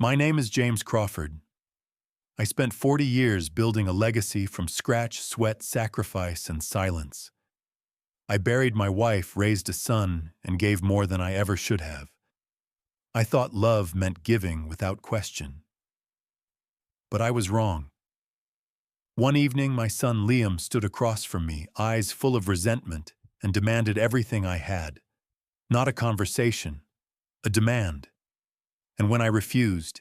My name is James Crawford. I spent 40 years building a legacy from scratch, sweat, sacrifice, and silence. I buried my wife, raised a son, and gave more than I ever should have. I thought love meant giving without question. But I was wrong. One evening, my son Liam stood across from me, eyes full of resentment, and demanded everything I had. Not a conversation, a demand. And when I refused,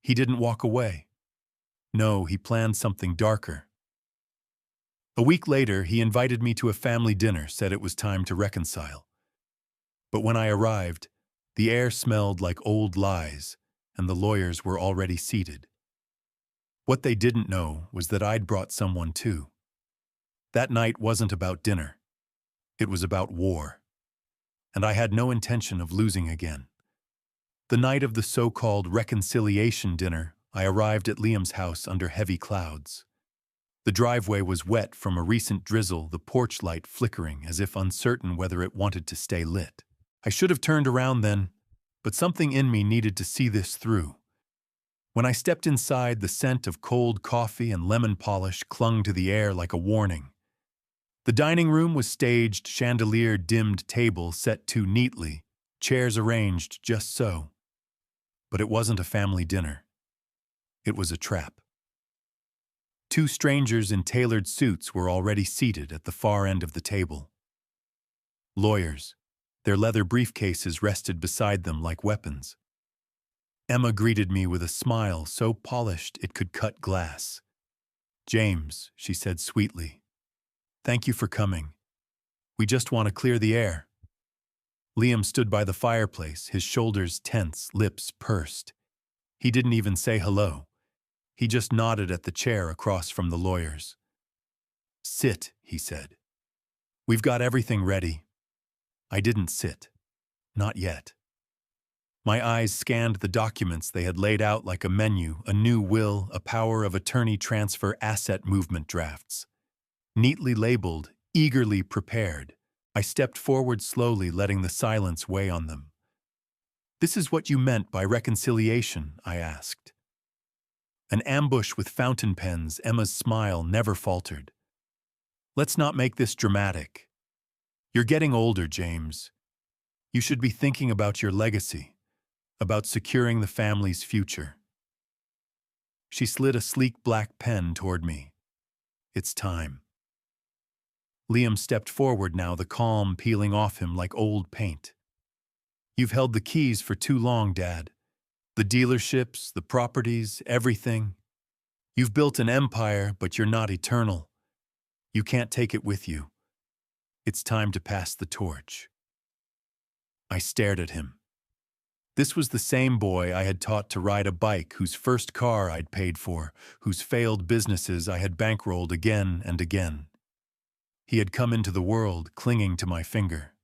he didn't walk away. No, he planned something darker. A week later, he invited me to a family dinner, said it was time to reconcile. But when I arrived, the air smelled like old lies, and the lawyers were already seated. What they didn't know was that I'd brought someone too. That night wasn't about dinner. It was about war. And I had no intention of losing again. The night of the so-called reconciliation dinner, I arrived at Liam's house under heavy clouds. The driveway was wet from a recent drizzle, the porch light flickering as if uncertain whether it wanted to stay lit. I should have turned around then, but something in me needed to see this through. When I stepped inside, the scent of cold coffee and lemon polish clung to the air like a warning. The dining room was staged, chandelier-dimmed table set too neatly, chairs arranged just so. But it wasn't a family dinner. It was a trap. Two strangers in tailored suits were already seated at the far end of the table. Lawyers. Their leather briefcases rested beside them like weapons. Emma greeted me with a smile so polished it could cut glass. "James," she said sweetly, "thank you for coming. We just want to clear the air." Liam stood by the fireplace, his shoulders tense, lips pursed. He didn't even say hello. He just nodded at the chair across from the lawyers. "Sit," he said. "We've got everything ready." I didn't sit. Not yet. My eyes scanned the documents they had laid out like a menu, a new will, a power of attorney transfer, asset movement drafts. Neatly labeled, eagerly prepared, I stepped forward slowly, letting the silence weigh on them. "This is what you meant by reconciliation?" I asked. An ambush with fountain pens, Emma's smile never faltered. "Let's not make this dramatic. You're getting older, James. You should be thinking about your legacy, about securing the family's future." She slid a sleek black pen toward me. "It's time." Liam stepped forward now, the calm peeling off him like old paint. "You've held the keys for too long, Dad. The dealerships, the properties, everything. You've built an empire, but you're not eternal. You can't take it with you. It's time to pass the torch." I stared at him. This was the same boy I had taught to ride a bike, whose first car I'd paid for, whose failed businesses I had bankrolled again and again. He had come into the world clinging to my finger.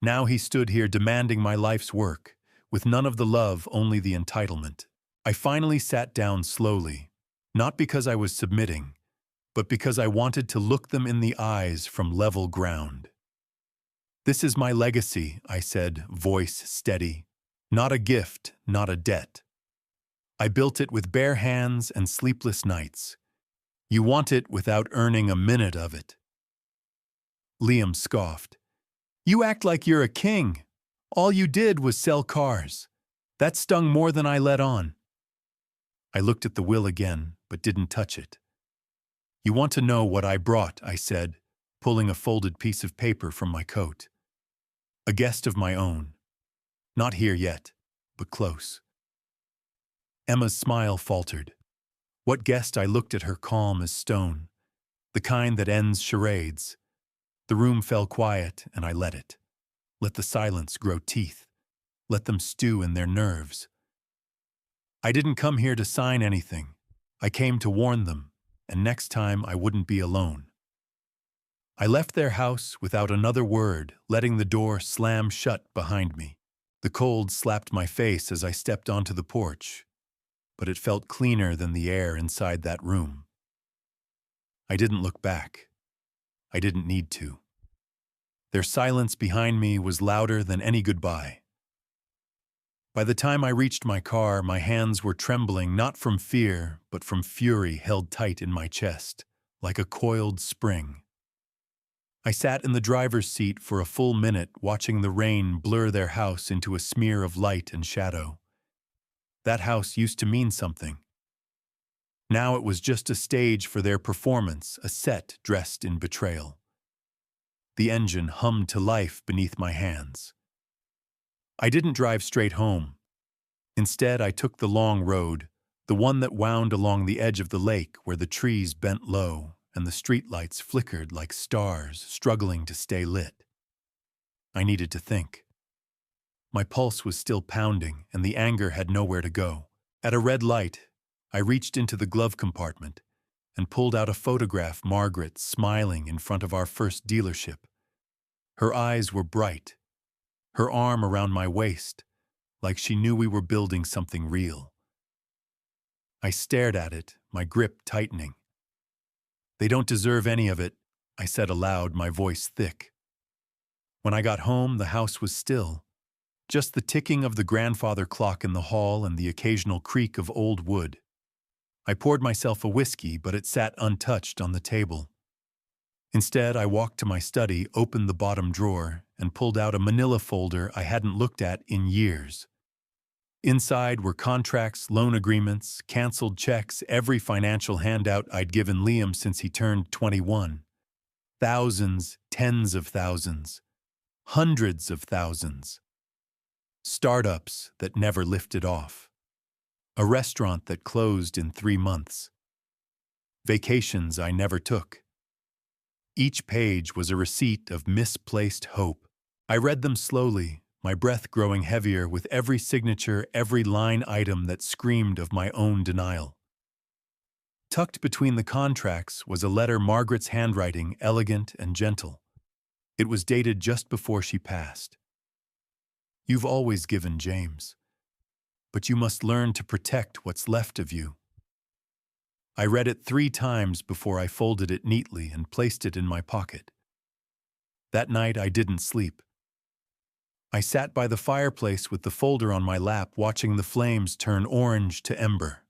Now he stood here demanding my life's work, with none of the love, only the entitlement. I finally sat down slowly, not because I was submitting, but because I wanted to look them in the eyes from level ground. "This is my legacy," I said, voice steady. "Not a gift, not a debt. I built it with bare hands and sleepless nights. You want it without earning a minute of it." Liam scoffed. "You act like you're a king. All you did was sell cars. That stung more than I let on." I looked at the will again, but didn't touch it. "You want to know what I brought," I said, pulling a folded piece of paper from my coat. "A guest of my own. Not here yet, but close." Emma's smile faltered. What guest? I looked at her calm as stone, the kind that ends charades. The room fell quiet, and I let it. Let the silence grow teeth. Let them stew in their nerves. "I didn't come here to sign anything. I came to warn them, and next time I wouldn't be alone." I left their house without another word, letting the door slam shut behind me. The cold slapped my face as I stepped onto the porch, but it felt cleaner than the air inside that room. I didn't look back. I didn't need to. Their silence behind me was louder than any goodbye. By the time I reached my car, my hands were trembling not from fear, but from fury held tight in my chest, like a coiled spring. I sat in the driver's seat for a full minute watching the rain blur their house into a smear of light and shadow. That house used to mean something. Now it was just a stage for their performance, a set dressed in betrayal. The engine hummed to life beneath my hands. I didn't drive straight home. Instead, I took the long road, the one that wound along the edge of the lake where the trees bent low and the streetlights flickered like stars struggling to stay lit. I needed to think. My pulse was still pounding and the anger had nowhere to go. At a red light, I reached into the glove compartment and pulled out a photograph of Margaret smiling in front of our first dealership. Her eyes were bright, her arm around my waist, like she knew we were building something real. I stared at it, my grip tightening. "They don't deserve any of it," I said aloud, my voice thick. When I got home, the house was still. Just the ticking of the grandfather clock in the hall and the occasional creak of old wood. I poured myself a whiskey, but it sat untouched on the table. Instead, I walked to my study, opened the bottom drawer, and pulled out a manila folder I hadn't looked at in years. Inside were contracts, loan agreements, canceled checks, every financial handout I'd given Liam since he turned 21. Thousands, tens of thousands, hundreds of thousands. Startups that never lifted off. A restaurant that closed in 3 months. Vacations I never took. Each page was a receipt of misplaced hope. I read them slowly, my breath growing heavier with every signature, every line item that screamed of my own denial. Tucked between the contracts was a letter Margaret's handwriting, elegant and gentle. It was dated just before she passed. "You've always given, James. But you must learn to protect what's left of you." I read it 3 times before I folded it neatly and placed it in my pocket. That night I didn't sleep. I sat by the fireplace with the folder on my lap, watching the flames turn orange to ember.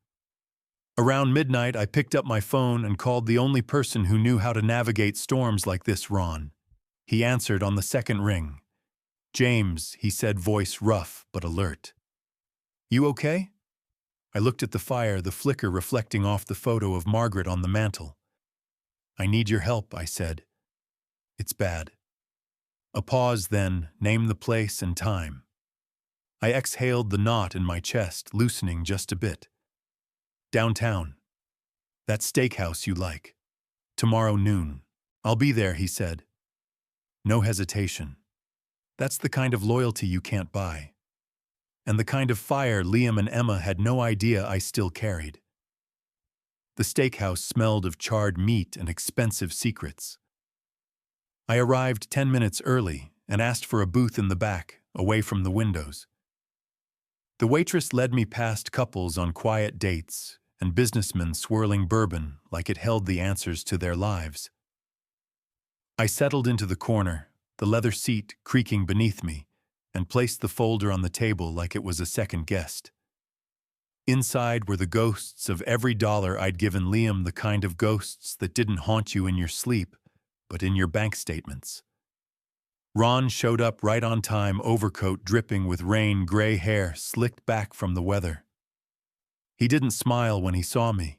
Around midnight, I picked up my phone and called the only person who knew how to navigate storms like this, Ron. He answered on the second ring. "James," he said, voice rough but alert. "You okay?" I looked at the fire, the flicker reflecting off the photo of Margaret on the mantel. "I need your help," I said. "It's bad." A pause, then, name the place and time. I exhaled the knot in my chest, loosening just a bit. "Downtown. That steakhouse you like. Tomorrow noon. I'll be there," he said. No hesitation. That's the kind of loyalty you can't buy. And the kind of fire Liam and Emma had no idea I still carried. The steakhouse smelled of charred meat and expensive secrets. I arrived 10 minutes early and asked for a booth in the back, away from the windows. The waitress led me past couples on quiet dates and businessmen swirling bourbon like it held the answers to their lives. I settled into the corner, the leather seat creaking beneath me, and placed the folder on the table like it was a second guest. Inside were the ghosts of every dollar I'd given Liam, the kind of ghosts that didn't haunt you in your sleep, but in your bank statements. Ron showed up right on time, overcoat dripping with rain, gray hair slicked back from the weather. He didn't smile when he saw me.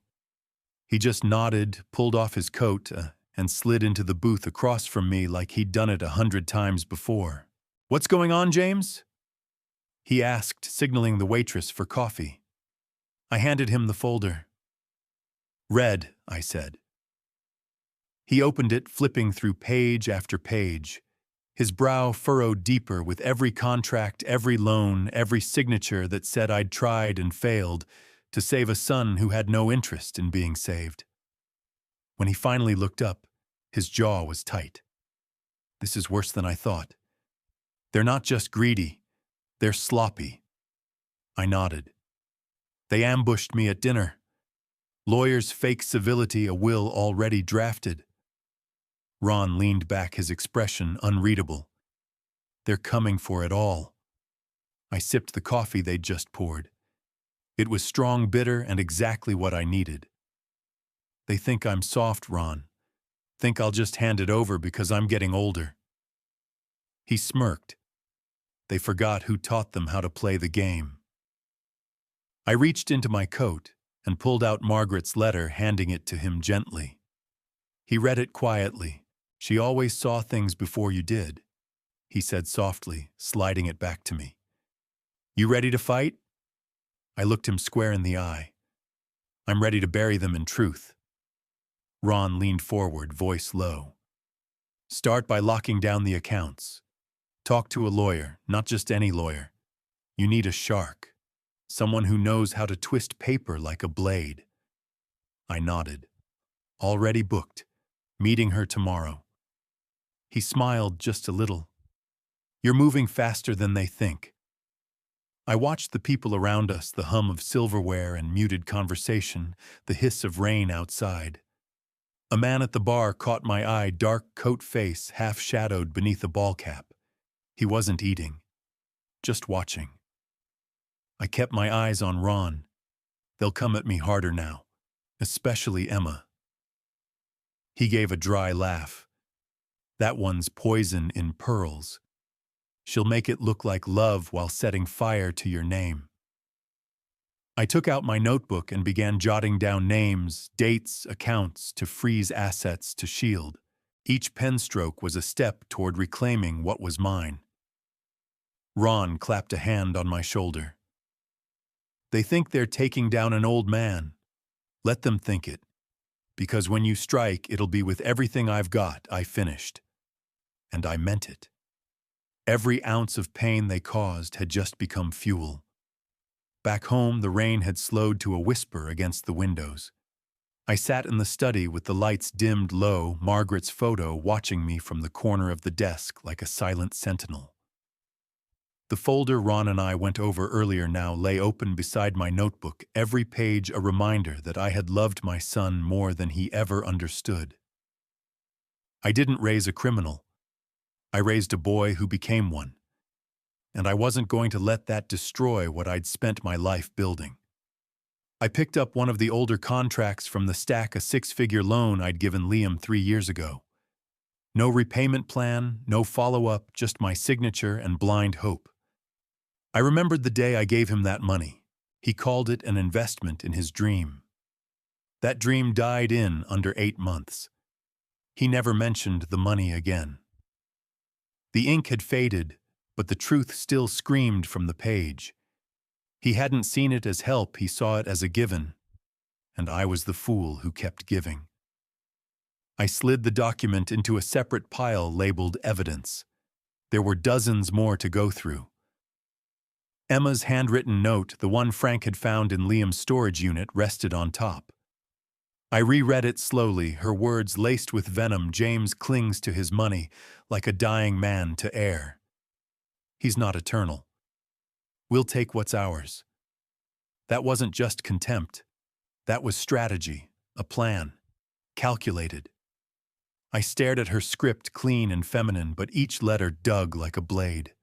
He just nodded, pulled off his coat, and slid into the booth across from me like he'd done it 100 times before. "What's going on, James?" he asked, signaling the waitress for coffee. I handed him the folder. "Read," I said. He opened it, flipping through page after page, his brow furrowed deeper with every contract, every loan, every signature that said I'd tried and failed to save a son who had no interest in being saved. When he finally looked up, his jaw was tight. "This is worse than I thought. They're not just greedy, they're sloppy." I nodded. "They ambushed me at dinner. Lawyers fake civility, a will already drafted." Ron leaned back, his expression unreadable. "They're coming for it all." I sipped the coffee they'd just poured. It was strong, bitter, and exactly what I needed. They think I'm soft, Ron. Think I'll just hand it over because I'm getting older. He smirked. They forgot who taught them how to play the game. I reached into my coat and pulled out Margaret's letter, handing it to him gently. He read it quietly. She always saw things before you did, he said softly, sliding it back to me. You ready to fight? I looked him square in the eye. I'm ready to bury them in truth. Ron leaned forward, voice low. Start by locking down the accounts. Talk to a lawyer, not just any lawyer. You need a shark. Someone who knows how to twist paper like a blade. I nodded. Already booked. Meeting her tomorrow. He smiled just a little. You're moving faster than they think. I watched the people around us, the hum of silverware and muted conversation, the hiss of rain outside. A man at the bar caught my eye, dark coat face half-shadowed beneath a ball cap. He wasn't eating, just watching. I kept my eyes on Ron. They'll come at me harder now, especially Emma. He gave a dry laugh. That one's poison in pearls. She'll make it look like love while setting fire to your name. I took out my notebook and began jotting down names, dates, accounts to freeze assets to shield. Each pen stroke was a step toward reclaiming what was mine. Ron clapped a hand on my shoulder. They think they're taking down an old man. Let them think it. Because when you strike, it'll be with everything I've got, I finished. And I meant it. Every ounce of pain they caused had just become fuel. Back home, the rain had slowed to a whisper against the windows. I sat in the study with the lights dimmed low, Margaret's photo watching me from the corner of the desk like a silent sentinel. The folder Ron and I went over earlier now lay open beside my notebook, every page a reminder that I had loved my son more than he ever understood. I didn't raise a criminal. I raised a boy who became one. And I wasn't going to let that destroy what I'd spent my life building. I picked up one of the older contracts from the stack, a 6-figure loan I'd given Liam 3 years ago. No repayment plan, no follow-up, just my signature and blind hope. I remembered the day I gave him that money. He called it an investment in his dream. That dream died in under 8 months. He never mentioned the money again. The ink had faded, but the truth still screamed from the page. He hadn't seen it as help, he saw it as a given, and I was the fool who kept giving. I slid the document into a separate pile labeled evidence. There were dozens more to go through. Emma's handwritten note, the one Frank had found in Liam's storage unit, rested on top. I reread it slowly, her words laced with venom. James clings to his money like a dying man to air. He's not eternal. We'll take what's ours. That wasn't just contempt. That was strategy, a plan, calculated. I stared at her script, clean and feminine, but each letter dug like a blade.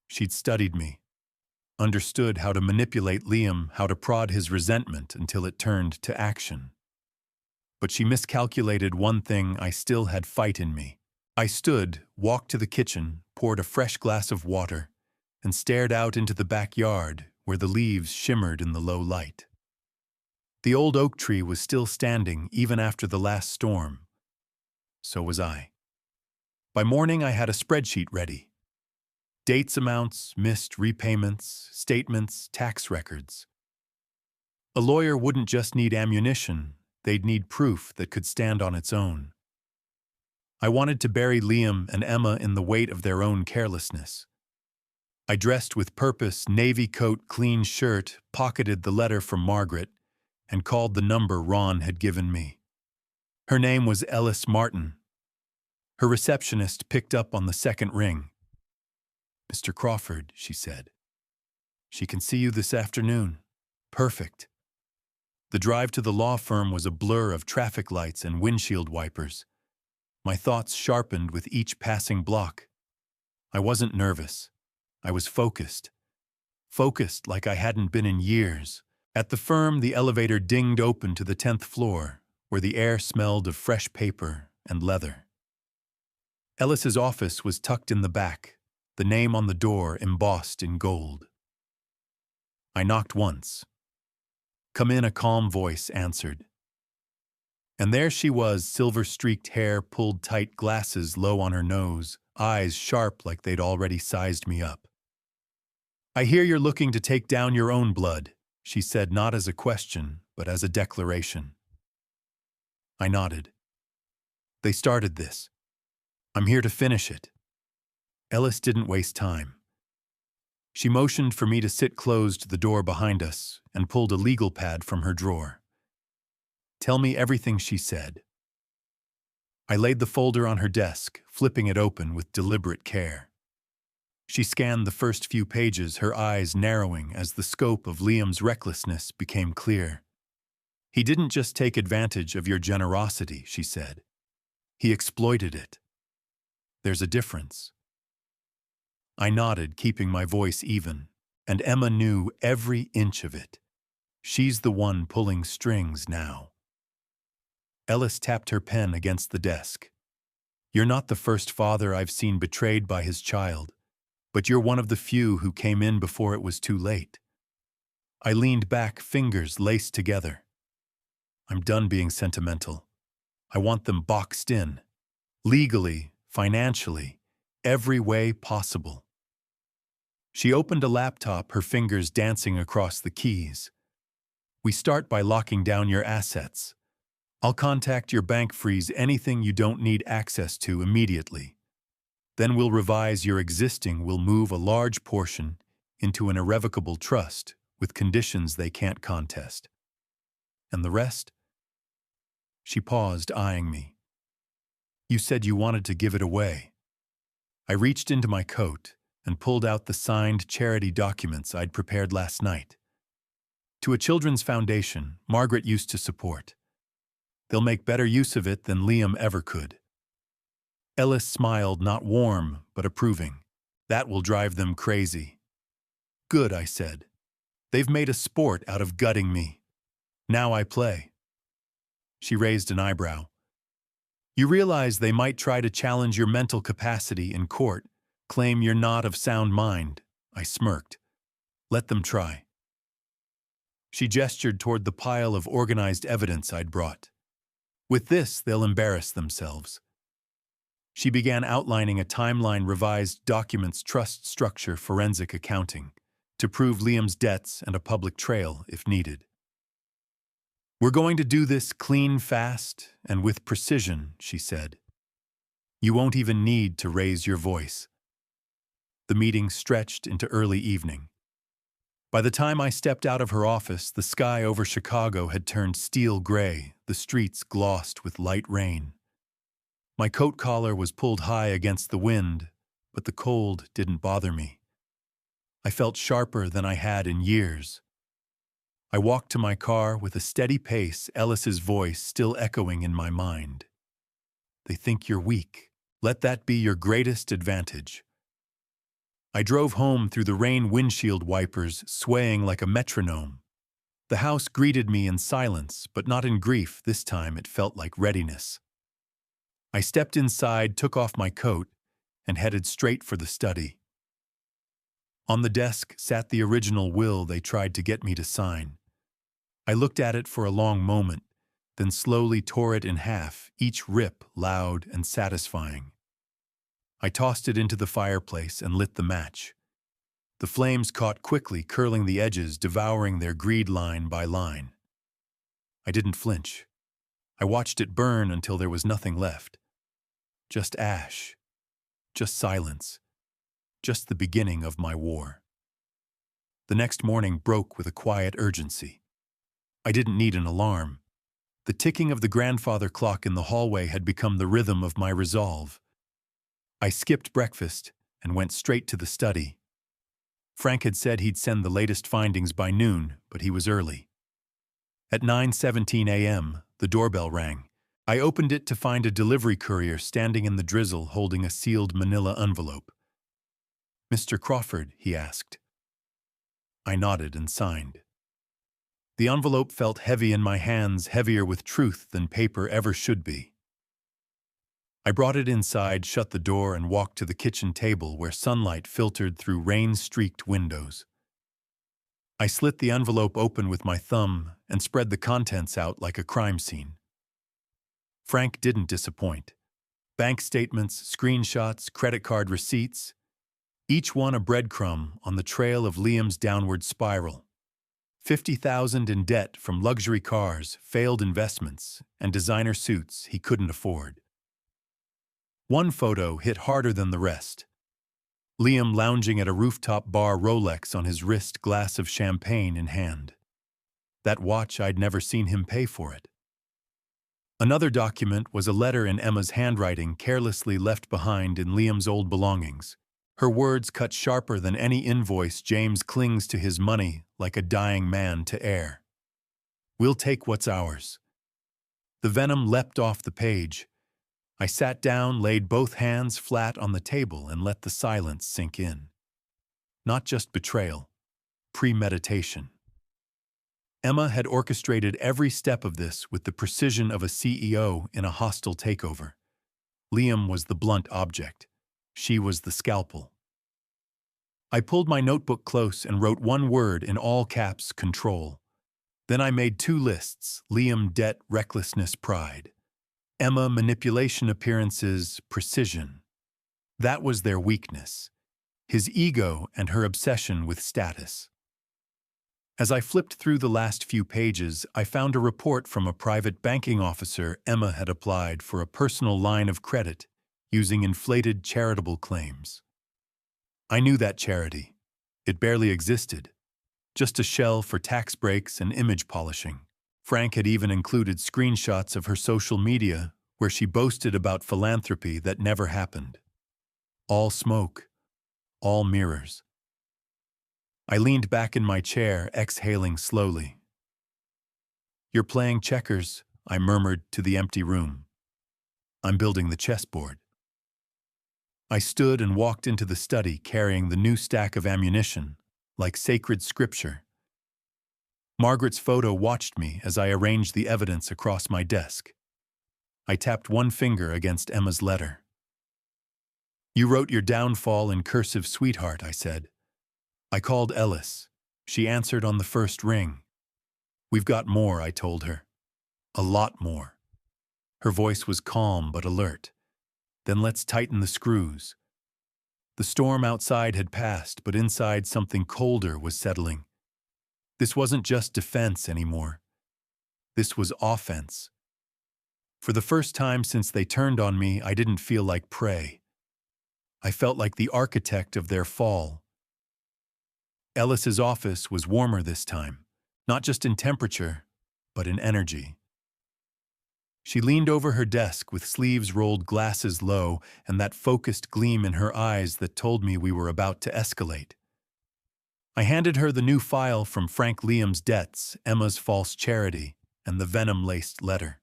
She'd studied me, understood how to manipulate Liam, how to prod his resentment until it turned to action. But she miscalculated one thing. I still had fight in me. I stood, walked to the kitchen, poured a fresh glass of water, and stared out into the backyard where the leaves shimmered in the low light. The old oak tree was still standing even after the last storm. So was I. By morning, I had a spreadsheet ready. Dates, amounts, missed repayments, statements, tax records. A lawyer wouldn't just need ammunition, they'd need proof that could stand on its own. I wanted to bury Liam and Emma in the weight of their own carelessness. I dressed with purpose, navy coat, clean shirt, pocketed the letter from Margaret, and called the number Ron had given me. Her name was Ellis Martin. Her receptionist picked up on the second ring. "Mr. Crawford," she said. "She can see you this afternoon." Perfect. The drive to the law firm was a blur of traffic lights and windshield wipers. My thoughts sharpened with each passing block. I wasn't nervous. I was focused. focused like I hadn't been in years. At the firm, the elevator dinged open to the 10th floor, where the air smelled of fresh paper and leather. Ellis's office was tucked in the back, the name on the door embossed in gold. I knocked once. "Come in," a calm voice answered. And there she was, silver-streaked hair pulled tight, glasses low on her nose, eyes sharp like they'd already sized me up. "I hear you're looking to take down your own blood," she said, not as a question, but as a declaration. I nodded. "They started this. I'm here to finish it." Ellis didn't waste time. She motioned for me to sit, closed the door behind us, and pulled a legal pad from her drawer. "Tell me everything," she said. I laid the folder on her desk, flipping it open with deliberate care. She scanned the first few pages, her eyes narrowing as the scope of Liam's recklessness became clear. "He didn't just take advantage of your generosity," she said. "He exploited it. There's a difference." I nodded, keeping my voice even, and Emma knew every inch of it. She's the one pulling strings now. Ellis tapped her pen against the desk. "You're not the first father I've seen betrayed by his child, but you're one of the few who came in before it was too late." I leaned back, fingers laced together. "I'm done being sentimental. I want them boxed in. Legally, financially, every way possible." She opened a laptop, her fingers dancing across the keys. "We start by locking down your assets. I'll contact your bank, freeze anything you don't need access to immediately. Then we'll revise your existing, we'll move a large portion into an irrevocable trust with conditions they can't contest. And the rest?" She paused, eyeing me. "You said you wanted to give it away." I reached into my coat and pulled out the signed charity documents I'd prepared last night. "To a children's foundation Margaret used to support. They'll make better use of it than Liam ever could." Ellis smiled, not warm, but approving. "That will drive them crazy." "Good," I said. "They've made a sport out of gutting me. Now I play." She raised an eyebrow. "You realize they might try to challenge your mental capacity in court, claim you're not of sound mind." I smirked. "Let them try." She gestured toward the pile of organized evidence I'd brought. "With this, they'll embarrass themselves." She began outlining a timeline, revised documents, trust structure, forensic accounting, to prove Liam's debts and a public trail if needed. "We're going to do this clean, fast, and with precision," she said. "You won't even need to raise your voice." The meeting stretched into early evening. By the time I stepped out of her office, the sky over Chicago had turned steel gray, the streets glossed with light rain. My coat collar was pulled high against the wind, but the cold didn't bother me. I felt sharper than I had in years. I walked to my car with a steady pace, Ellis's voice still echoing in my mind. "They think you're weak. Let that be your greatest advantage." I drove home through the rain, windshield wipers swaying like a metronome. The house greeted me in silence, but not in grief. This time it felt like readiness. I stepped inside, took off my coat, and headed straight for the study. On the desk sat the original will they tried to get me to sign. I looked at it for a long moment, then slowly tore it in half, each rip loud and satisfying. I tossed it into the fireplace and lit the match. The flames caught quickly, curling the edges, devouring their greed line by line. I didn't flinch. I watched it burn until there was nothing left. Just ash. Just silence. Just the beginning of my war. The next morning broke with a quiet urgency. I didn't need an alarm. The ticking of the grandfather clock in the hallway had become the rhythm of my resolve. I skipped breakfast and went straight to the study. Frank had said he'd send the latest findings by noon, but he was early. At 9:17 a.m., the doorbell rang. I opened it to find a delivery courier standing in the drizzle holding a sealed manila envelope. "Mr. Crawford," he asked. I nodded and signed. The envelope felt heavy in my hands, heavier with truth than paper ever should be. I brought it inside, shut the door, and walked to the kitchen table where sunlight filtered through rain-streaked windows. I slit the envelope open with my thumb and spread the contents out like a crime scene. Frank didn't disappoint. Bank statements, screenshots, credit card receipts, each one a breadcrumb on the trail of Liam's downward spiral. 50,000 in debt from luxury cars, failed investments, and designer suits he couldn't afford. One photo hit harder than the rest. Liam lounging at a rooftop bar, Rolex on his wrist, glass of champagne in hand. That watch, I'd never seen him pay for it. Another document was a letter in Emma's handwriting, carelessly left behind in Liam's old belongings. Her words cut sharper than any invoice. James clings to his money like a dying man to air. We'll take what's ours. The venom leapt off the page. I sat down, laid both hands flat on the table, and let the silence sink in. Not just betrayal, premeditation. Emma had orchestrated every step of this with the precision of a CEO in a hostile takeover. Liam was the blunt object. She was the scalpel. I pulled my notebook close and wrote one word in all caps: control. Then I made two lists: Liam, debt, recklessness, pride. Emma, manipulation, appearances, precision. That was their weakness. His ego and her obsession with status. As I flipped through the last few pages, I found a report from a private banking officer. Emma had applied for a personal line of credit using inflated charitable claims. I knew that charity. It barely existed. Just a shell for tax breaks and image polishing. Frank had even included screenshots of her social media where she boasted about philanthropy that never happened. All smoke, all mirrors. I leaned back in my chair, exhaling slowly. "You're playing checkers," I murmured to the empty room. "I'm building the chessboard." I stood and walked into the study, carrying the new stack of ammunition, like sacred scripture. Margaret's photo watched me as I arranged the evidence across my desk. I tapped one finger against Emma's letter. "You wrote your downfall in cursive, sweetheart," I said. I called Ellis. She answered on the first ring. "We've got more," I told her. "A lot more." Her voice was calm but alert. "Then let's tighten the screws." The storm outside had passed, but inside something colder was settling. This wasn't just defense anymore. This was offense. For the first time since they turned on me, I didn't feel like prey. I felt like the architect of their fall. Ellis's office was warmer this time, not just in temperature, but in energy. She leaned over her desk with sleeves rolled, glasses low, and that focused gleam in her eyes that told me we were about to escalate. I handed her the new file from Frank: Liam's debts, Emma's false charity, and the venom-laced letter.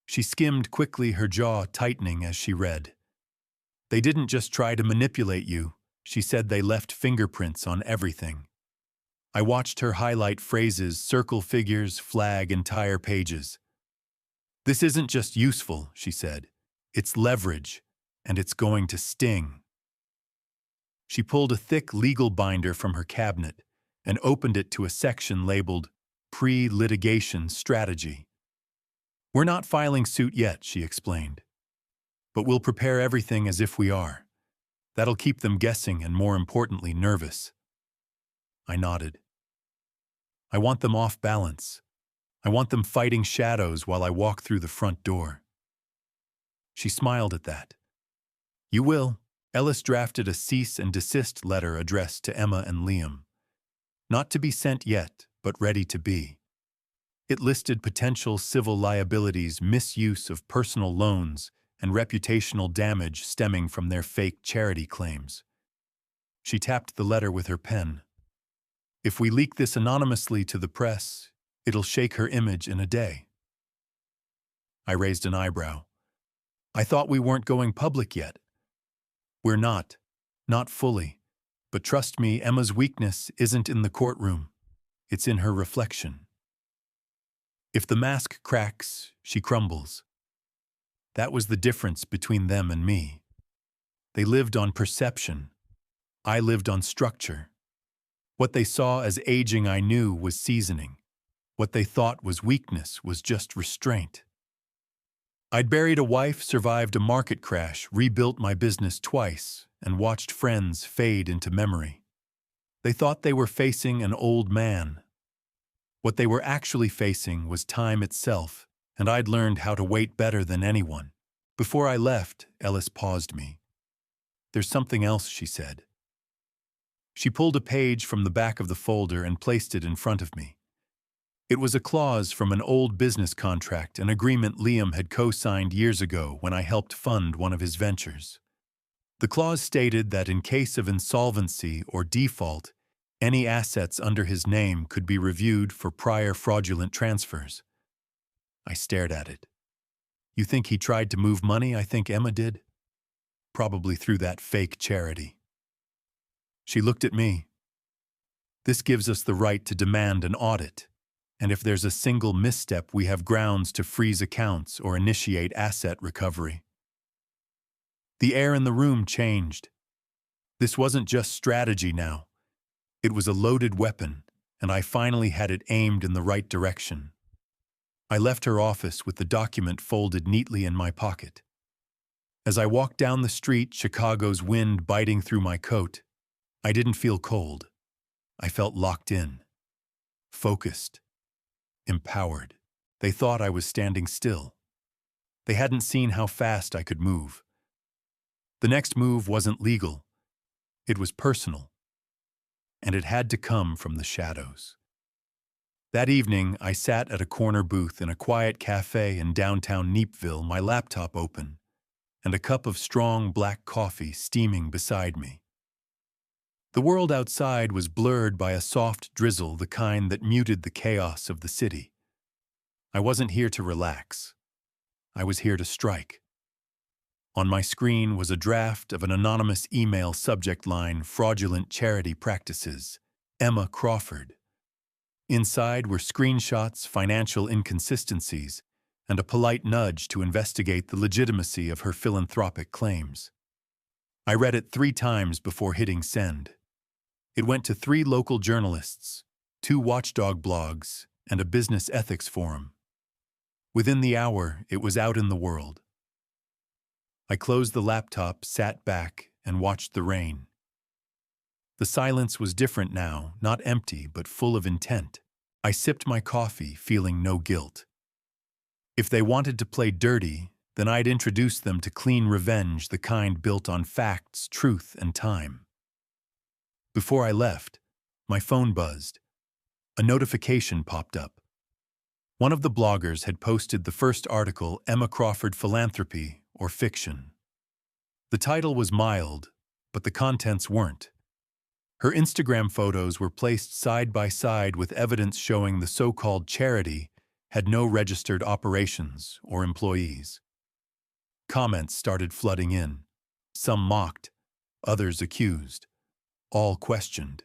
She skimmed quickly, her jaw tightening as she read. "They didn't just try to manipulate you," she said. "They left fingerprints on everything." I watched her highlight phrases, circle figures, flag entire pages. "This isn't just useful," she said. "It's leverage, and it's going to sting." She pulled a thick legal binder from her cabinet and opened it to a section labeled Pre-Litigation Strategy. "We're not filing suit yet," she explained. "But we'll prepare everything as if we are. That'll keep them guessing and, more importantly, nervous." I nodded. "I want them off balance. I want them fighting shadows while I walk through the front door." She smiled at that. "You will." Ellis drafted a cease and desist letter addressed to Emma and Liam. Not to be sent yet, but ready to be. It listed potential civil liabilities, misuse of personal loans, and reputational damage stemming from their fake charity claims. She tapped the letter with her pen. "If we leak this anonymously to the press, it'll shake her image in a day." I raised an eyebrow. "I thought we weren't going public yet." "We're not. Not fully. But trust me, Emma's weakness isn't in the courtroom. It's in her reflection. If the mask cracks, she crumbles. That was the difference between them and me. They lived on perception. I lived on structure. What they saw as aging, I knew, was seasoning. What they thought was weakness was just restraint. I'd buried a wife, survived a market crash, rebuilt my business twice, and watched friends fade into memory. They thought they were facing an old man. What they were actually facing was time itself, and I'd learned how to wait better than anyone. Before I left, Ellis paused me. "There's something else," she said. She pulled a page from the back of the folder and placed it in front of me. It was a clause from an old business contract, an agreement Liam had co-signed years ago when I helped fund one of his ventures. The clause stated that in case of insolvency or default, any assets under his name could be reviewed for prior fraudulent transfers. I stared at it. "You think he tried to move money? I think Emma did. Probably through that fake charity." She looked at me. "This gives us the right to demand an audit. And if there's a single misstep, we have grounds to freeze accounts or initiate asset recovery." The air in the room changed. This wasn't just strategy now. It was a loaded weapon, and I finally had it aimed in the right direction. I left her office with the document folded neatly in my pocket. As I walked down the street, Chicago's wind biting through my coat, I didn't feel cold. I felt locked in, focused, empowered. They thought I was standing still. They hadn't seen how fast I could move. The next move wasn't legal. It was personal. And it had to come from the shadows. That evening, I sat at a corner booth in a quiet cafe in downtown Neepville, my laptop open, and a cup of strong black coffee steaming beside me. The world outside was blurred by a soft drizzle, the kind that muted the chaos of the city. I wasn't here to relax. I was here to strike. On my screen was a draft of an anonymous email subject line, "Fraudulent Charity Practices, Emma Crawford." Inside were screenshots, financial inconsistencies, and a polite nudge to investigate the legitimacy of her philanthropic claims. I read it 3 times before hitting send. It went to 3 local journalists, 2 watchdog blogs, and a business ethics forum. Within the hour, it was out in the world. I closed the laptop, sat back, and watched the rain. The silence was different now, not empty, but full of intent. I sipped my coffee, feeling no guilt. If they wanted to play dirty, then I'd introduce them to clean revenge, the kind built on facts, truth, and time. Before I left, my phone buzzed. A notification popped up. One of the bloggers had posted the first article, "Emma Crawford Philanthropy or Fiction." The title was mild, but the contents weren't. Her Instagram photos were placed side by side with evidence showing the so-called charity had no registered operations or employees. Comments started flooding in. Some mocked, others accused, all questioned.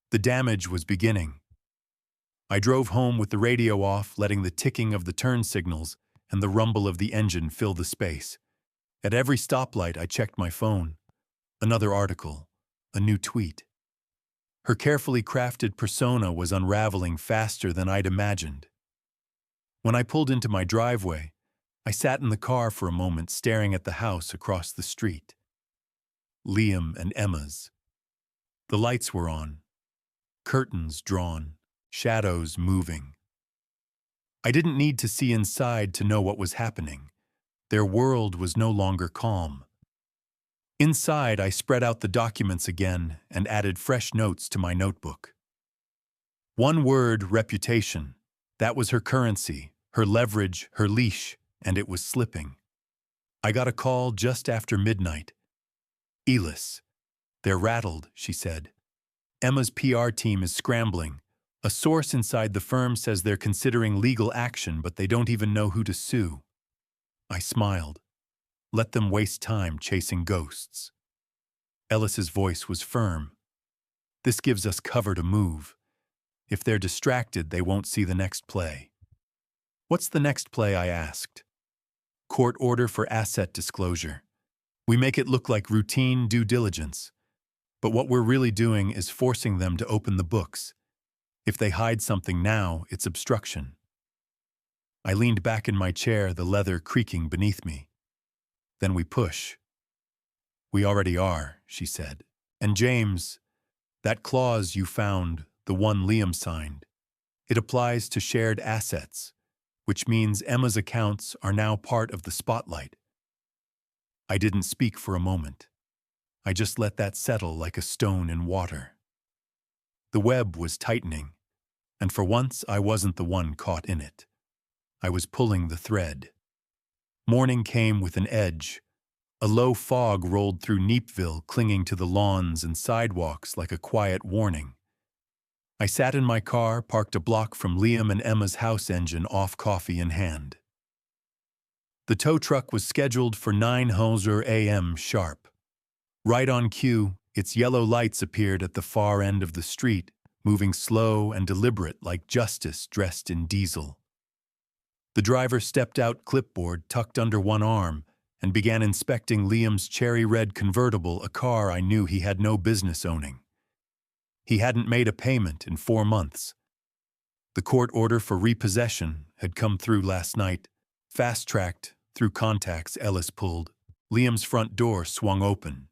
The damage was beginning. I drove home with the radio off, letting the ticking of the turn signals and the rumble of the engine fill the space. At every stoplight, I checked my phone. Another article, a new tweet. Her carefully crafted persona was unraveling faster than I'd imagined. When I pulled into my driveway, I sat in the car for a moment, staring at the house across the street. Liam and Emma's. The lights were on, curtains drawn, shadows moving. I didn't need to see inside to know what was happening. Their world was no longer calm. Inside, I spread out the documents again and added fresh notes to my notebook. One word, reputation. That was her currency, her leverage, her leash, and it was slipping. I got a call just after midnight. "Elis, they're rattled," she said. "Emma's PR team is scrambling. A source inside the firm says they're considering legal action, but they don't even know who to sue." I smiled. Let them waste time chasing ghosts. Ellis's voice was firm. This gives us cover to move. If they're distracted, they won't see the next play. What's the next play? I asked. Court order for asset disclosure. We make it look like routine due diligence. But what we're really doing is forcing them to open the books. If they hide something now, it's obstruction. I leaned back in my chair, the leather creaking beneath me. Then we push. We already are, she said. And James, that clause you found, the one Liam signed, it applies to shared assets, which means Emma's accounts are now part of the spotlight. I didn't speak for a moment. I just let that settle like a stone in water. The web was tightening, and for once I wasn't the one caught in it. I was pulling the thread. Morning came with an edge. A low fog rolled through Neepville, clinging to the lawns and sidewalks like a quiet warning. I sat in my car, parked a block from Liam and Emma's house engine, off, coffee in hand. The tow truck was scheduled for 9 a.m. sharp. Right on cue, its yellow lights appeared at the far end of the street, moving slow and deliberate like justice dressed in diesel. The driver stepped out, clipboard tucked under one arm, and began inspecting Liam's cherry-red convertible, a car I knew he had no business owning. He hadn't made a payment in 4 months. The court order for repossession had come through last night. Fast-tracked, through contacts Ellis pulled. Liam's front door swung open.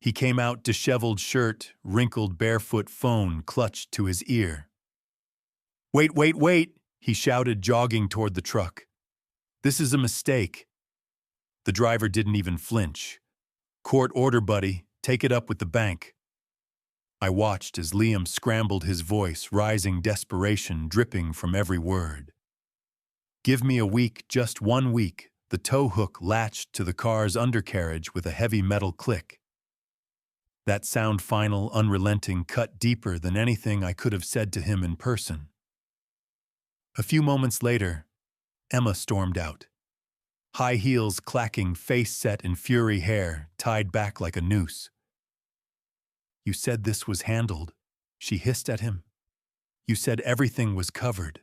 He came out, disheveled shirt, wrinkled barefoot, phone clutched to his ear. "Wait, wait, wait!" he shouted, jogging toward the truck. "This is a mistake." The driver didn't even flinch. "Court order, buddy. Take it up with the bank." I watched as Liam scrambled, his voice rising, desperation dripping from every word. "Give me a week, just 1 week." The tow hook latched to the car's undercarriage with a heavy metal click. That sound, final, unrelenting, cut deeper than anything I could have said to him in person. A few moments later, Emma stormed out. High heels clacking, face set in fury, hair tied back like a noose. "You said this was handled," she hissed at him. "You said everything was covered."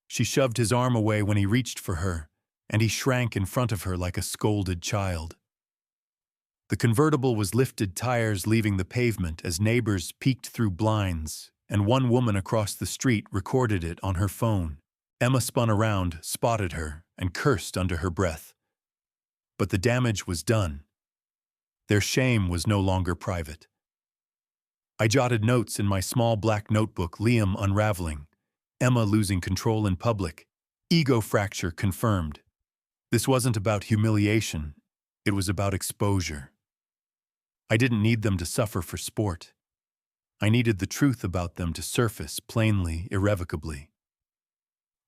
She shoved his arm away when he reached for her, and he shrank in front of her like a scolded child. The convertible was lifted, tires leaving the pavement as neighbors peeked through blinds, and one woman across the street recorded it on her phone. Emma spun around, spotted her, and cursed under her breath. But the damage was done. Their shame was no longer private. I jotted notes in my small black notebook: Liam unraveling, Emma losing control in public, ego fracture confirmed. This wasn't about humiliation, it was about exposure. I didn't need them to suffer for sport. I needed the truth about them to surface plainly, irrevocably.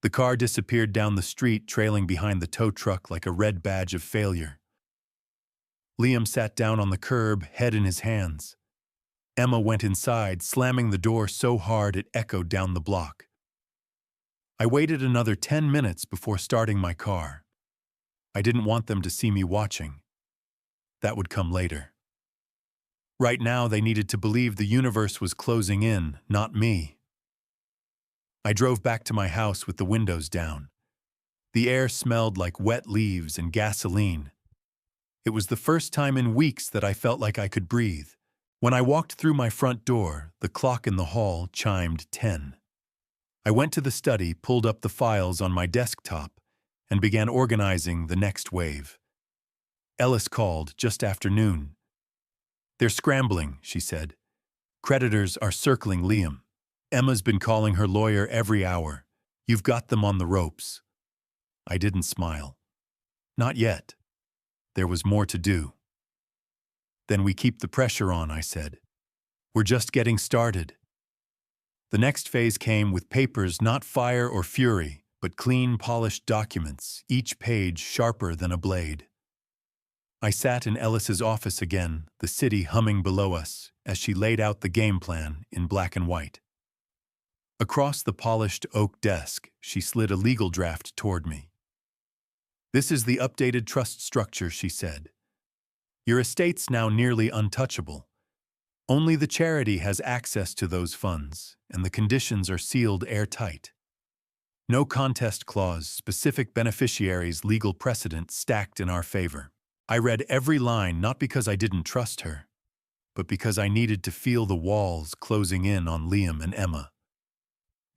The car disappeared down the street, trailing behind the tow truck like a red badge of failure. Liam sat down on the curb, head in his hands. Emma went inside, slamming the door so hard it echoed down the block. I waited another 10 minutes before starting my car. I didn't want them to see me watching. That would come later. Right now, they needed to believe the universe was closing in, not me. I drove back to my house with the windows down. The air smelled like wet leaves and gasoline. It was the first time in weeks that I felt like I could breathe. When I walked through my front door, the clock in the hall chimed 10. I went to the study, pulled up the files on my desktop, and began organizing the next wave. Ellis called just after noon. "They're scrambling," she said. "Creditors are circling Liam. Emma's been calling her lawyer every hour. You've got them on the ropes." I didn't smile. Not yet. There was more to do. "Then we keep the pressure on," I said. "We're just getting started." The next phase came with papers, not fire or fury, but clean, polished documents, each page sharper than a blade. I sat in Ellis's office again, the city humming below us, as she laid out the game plan in black and white. Across the polished oak desk, she slid a legal draft toward me. "This is the updated trust structure," she said. Your estate's now nearly untouchable. Only the charity has access to those funds, and the conditions are sealed airtight. No contest clause, specific beneficiaries, legal precedent stacked in our favor. I read every line not because I didn't trust her, but because I needed to feel the walls closing in on Liam and Emma.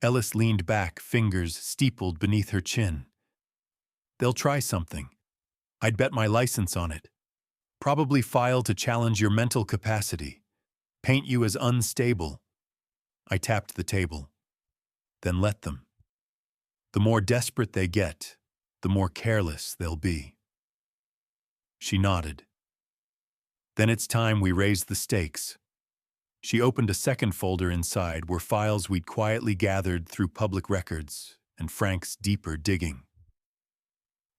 Ellis leaned back, fingers steepled beneath her chin. They'll try something. I'd bet my license on it. Probably file to challenge your mental capacity. Paint you as unstable. I tapped the table. Then let them. The more desperate they get, the more careless they'll be. She nodded. Then it's time we raised the stakes. She opened a second folder inside were files we'd quietly gathered through public records and Frank's deeper digging.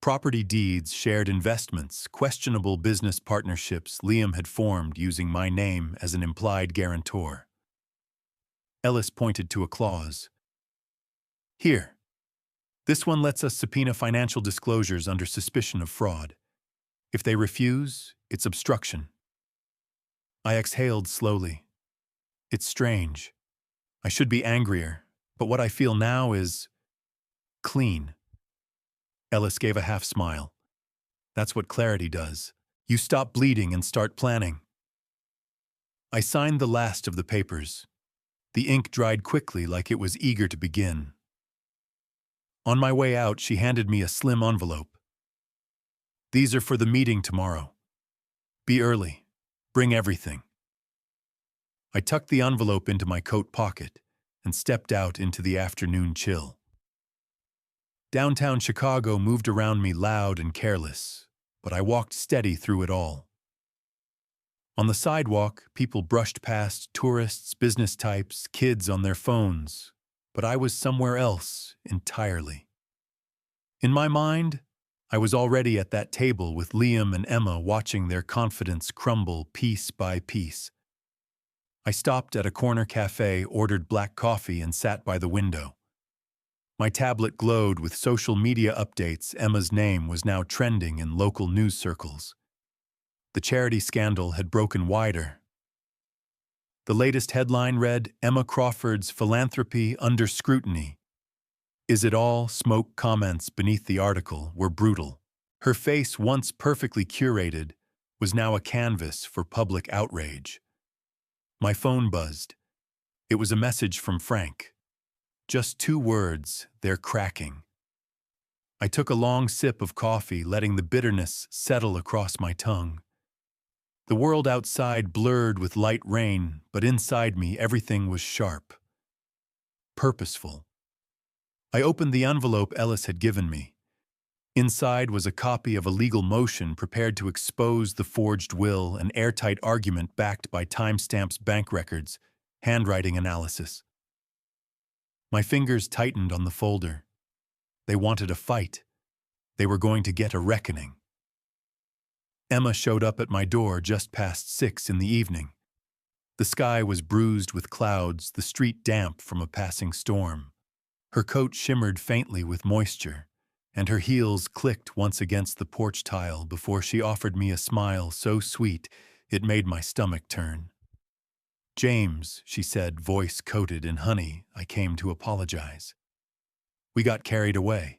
Property deeds, shared investments, questionable business partnerships Liam had formed using my name as an implied guarantor. Ellis pointed to a clause. Here. This one lets us subpoena financial disclosures under suspicion of fraud. If they refuse, it's obstruction. I exhaled slowly. It's strange. I should be angrier, but what I feel now is clean. Ellis gave a half smile. That's what clarity does. You stop bleeding and start planning. I signed the last of the papers. The ink dried quickly like it was eager to begin. On my way out, she handed me a slim envelope. These are for the meeting tomorrow. Be early. Bring everything. I tucked the envelope into my coat pocket and stepped out into the afternoon chill. Downtown Chicago moved around me loud and careless, but I walked steady through it all. On the sidewalk, people brushed past tourists, business types, kids on their phones, but I was somewhere else entirely. In my mind, I was already at that table with Liam and Emma watching their confidence crumble piece by piece. I stopped at a corner cafe, ordered black coffee, and sat by the window. My tablet glowed with social media updates. Emma's name was now trending in local news circles. The charity scandal had broken wider. The latest headline read, Emma Crawford's philanthropy under scrutiny. Is it all? Smoke comments beneath the article were brutal. Her face, once perfectly curated, was now a canvas for public outrage. My phone buzzed. It was a message from Frank. Just 2 words, they're cracking. I took a long sip of coffee, letting the bitterness settle across my tongue. The world outside blurred with light rain, but inside me everything was sharp. Purposeful. I opened the envelope Ellis had given me. Inside was a copy of a legal motion prepared to expose the forged will, an airtight argument backed by timestamps, bank records, handwriting analysis. My fingers tightened on the folder. They wanted a fight. They were going to get a reckoning. Emma showed up at my door just past 6 in the evening. The sky was bruised with clouds, the street damp from a passing storm. Her coat shimmered faintly with moisture, and her heels clicked once against the porch tile before she offered me a smile so sweet it made my stomach turn. James, she said, voice coated in honey, I came to apologize. We got carried away.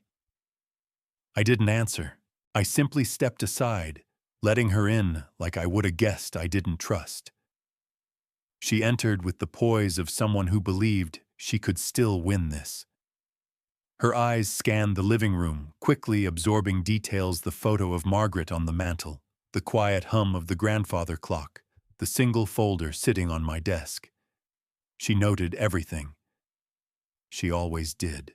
I didn't answer. I simply stepped aside, letting her in like I would a guest I didn't trust. She entered with the poise of someone who believed she could still win this. Her eyes scanned the living room, quickly absorbing details: the photo of Margaret on the mantel, the quiet hum of the grandfather clock, the single folder sitting on my desk. She noted everything. She always did.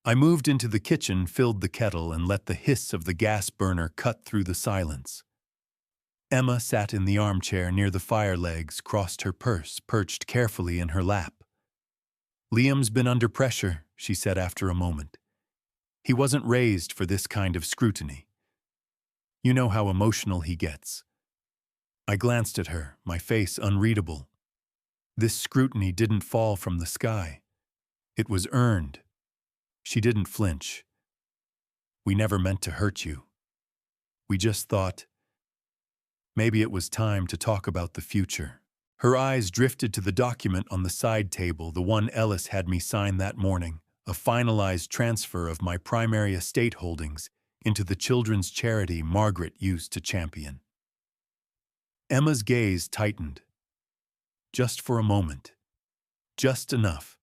I moved into the kitchen, filled the kettle, and let the hiss of the gas burner cut through the silence. Emma sat in the armchair near the fire legs, crossed her purse, perched carefully in her lap. Liam's been under pressure, she said after a moment. He wasn't raised for this kind of scrutiny. You know how emotional he gets. I glanced at her, my face unreadable. This scrutiny didn't fall from the sky. It was earned. She didn't flinch. We never meant to hurt you. We just thought, Maybe it was time to talk about the future. Her eyes drifted to the document on the side table, the one Ellis had me sign that morning, a finalized transfer of my primary estate holdings into the children's charity Margaret used to champion. Emma's gaze tightened. Just for a moment. Just enough.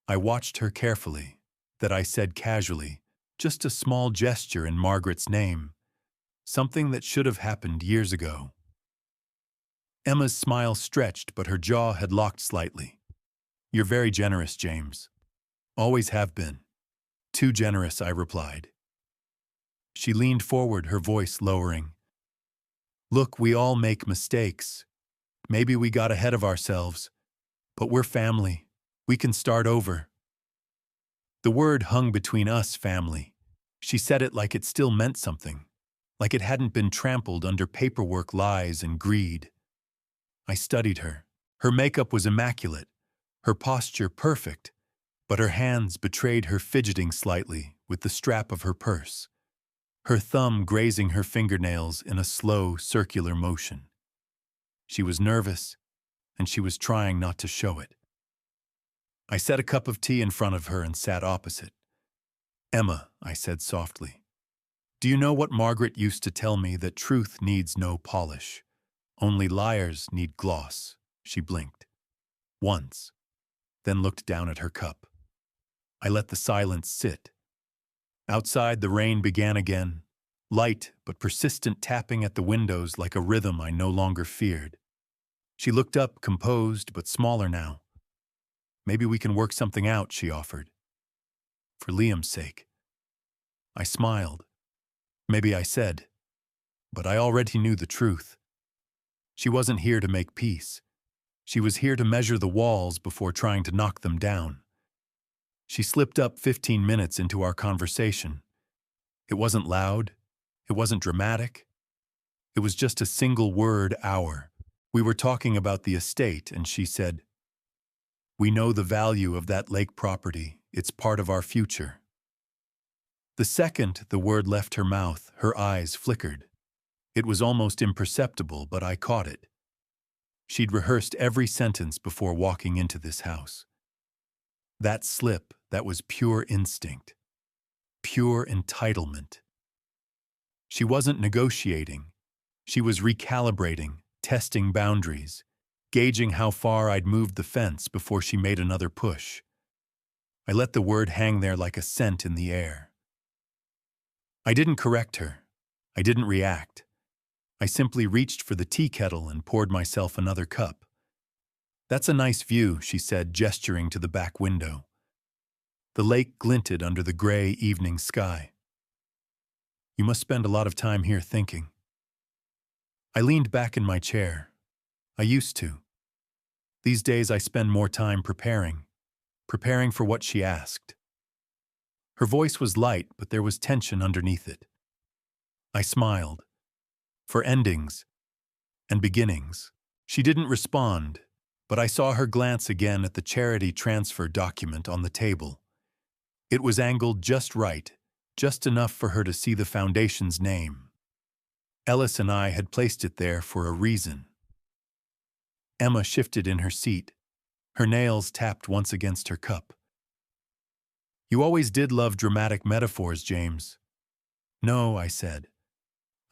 I watched her carefully, that I said casually, just a small gesture in Margaret's name, something that should have happened years ago. Emma's smile stretched, but her jaw had locked slightly. You're very generous, James. Always have been. Too generous, I replied. She leaned forward, her voice lowering. Look, we all make mistakes. Maybe we got ahead of ourselves, but we're family. We can start over. The word hung between us, family. She said it like it still meant something, like it hadn't been trampled under paperwork, lies, and greed. I studied her. Her makeup was immaculate, her posture perfect, but her hands betrayed her fidgeting slightly with the strap of her purse, her thumb grazing her fingernails in a slow, circular motion. She was nervous, and she was trying not to show it. I set a cup of tea in front of her and sat opposite. Emma, I said softly, do you know what Margaret used to tell me, that truth needs no polish? Only liars need gloss. She blinked. Once, then looked down at her cup. I let the silence sit. Outside, the rain began again, light but persistent tapping at the windows like a rhythm I no longer feared. She looked up, composed but smaller now. Maybe we can work something out, she offered. For Liam's sake. I smiled. Maybe I said, but I already knew the truth. She wasn't here to make peace. She was here to measure the walls before trying to knock them down. She slipped up 15 minutes into our conversation. It wasn't loud. It wasn't dramatic. It was just a single word hour. We were talking about the estate, and she said, we know the value of that lake property. It's part of our future. The second the word left her mouth, her eyes flickered. It was almost imperceptible, but I caught it. She'd rehearsed every sentence before walking into this house. That slip, that was pure instinct, pure entitlement. She wasn't negotiating. She was recalibrating, testing boundaries, gauging how far I'd moved the fence before she made another push. I let the word hang there like a scent in the air. I didn't correct her. I didn't react. I simply reached for the tea kettle and poured myself another cup. That's a nice view, she said, gesturing to the back window. The lake glinted under the gray evening sky. You must spend a lot of time here thinking. I leaned back in my chair. I used to. These days I spend more time preparing for what she asked. Her voice was light, but there was tension underneath it. I smiled. For endings and beginnings. She didn't respond, but I saw her glance again at the charity transfer document on the table. It was angled just right, just enough for her to see the foundation's name. Ellis and I had placed it there for a reason. Emma shifted in her seat. Her nails tapped once against her cup. You always did love dramatic metaphors, James. No, I said.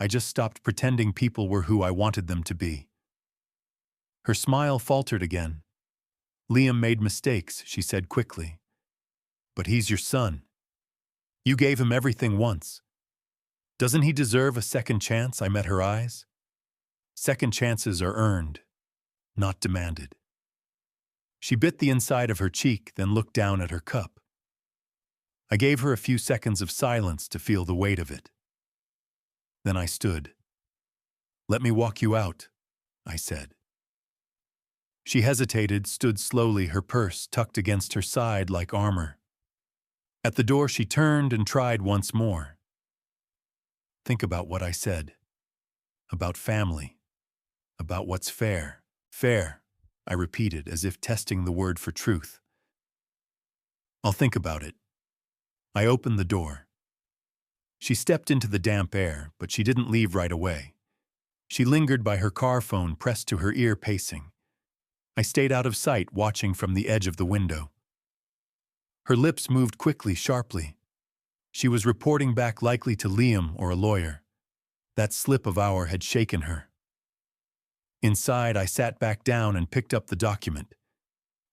I just stopped pretending people were who I wanted them to be. Her smile faltered again. Liam made mistakes, she said quickly. But he's your son. You gave him everything once. Doesn't he deserve a second chance? I met her eyes. Second chances are earned, not demanded. She bit the inside of her cheek, then looked down at her cup. I gave her a few seconds of silence to feel the weight of it. Then I stood. Let me walk you out, I said. She hesitated, stood slowly, her purse tucked against her side like armor. At the door she turned and tried once more. Think about what I said. About family. About what's fair. Fair, I repeated, as if testing the word for truth. I'll think about it. I opened the door. She stepped into the damp air, but she didn't leave right away. She lingered by her car phone pressed to her ear, pacing. I stayed out of sight, watching from the edge of the window. Her lips moved quickly, sharply. She was reporting back, likely to Liam or a lawyer. That slip of hour had shaken her. Inside, I sat back down and picked up the document.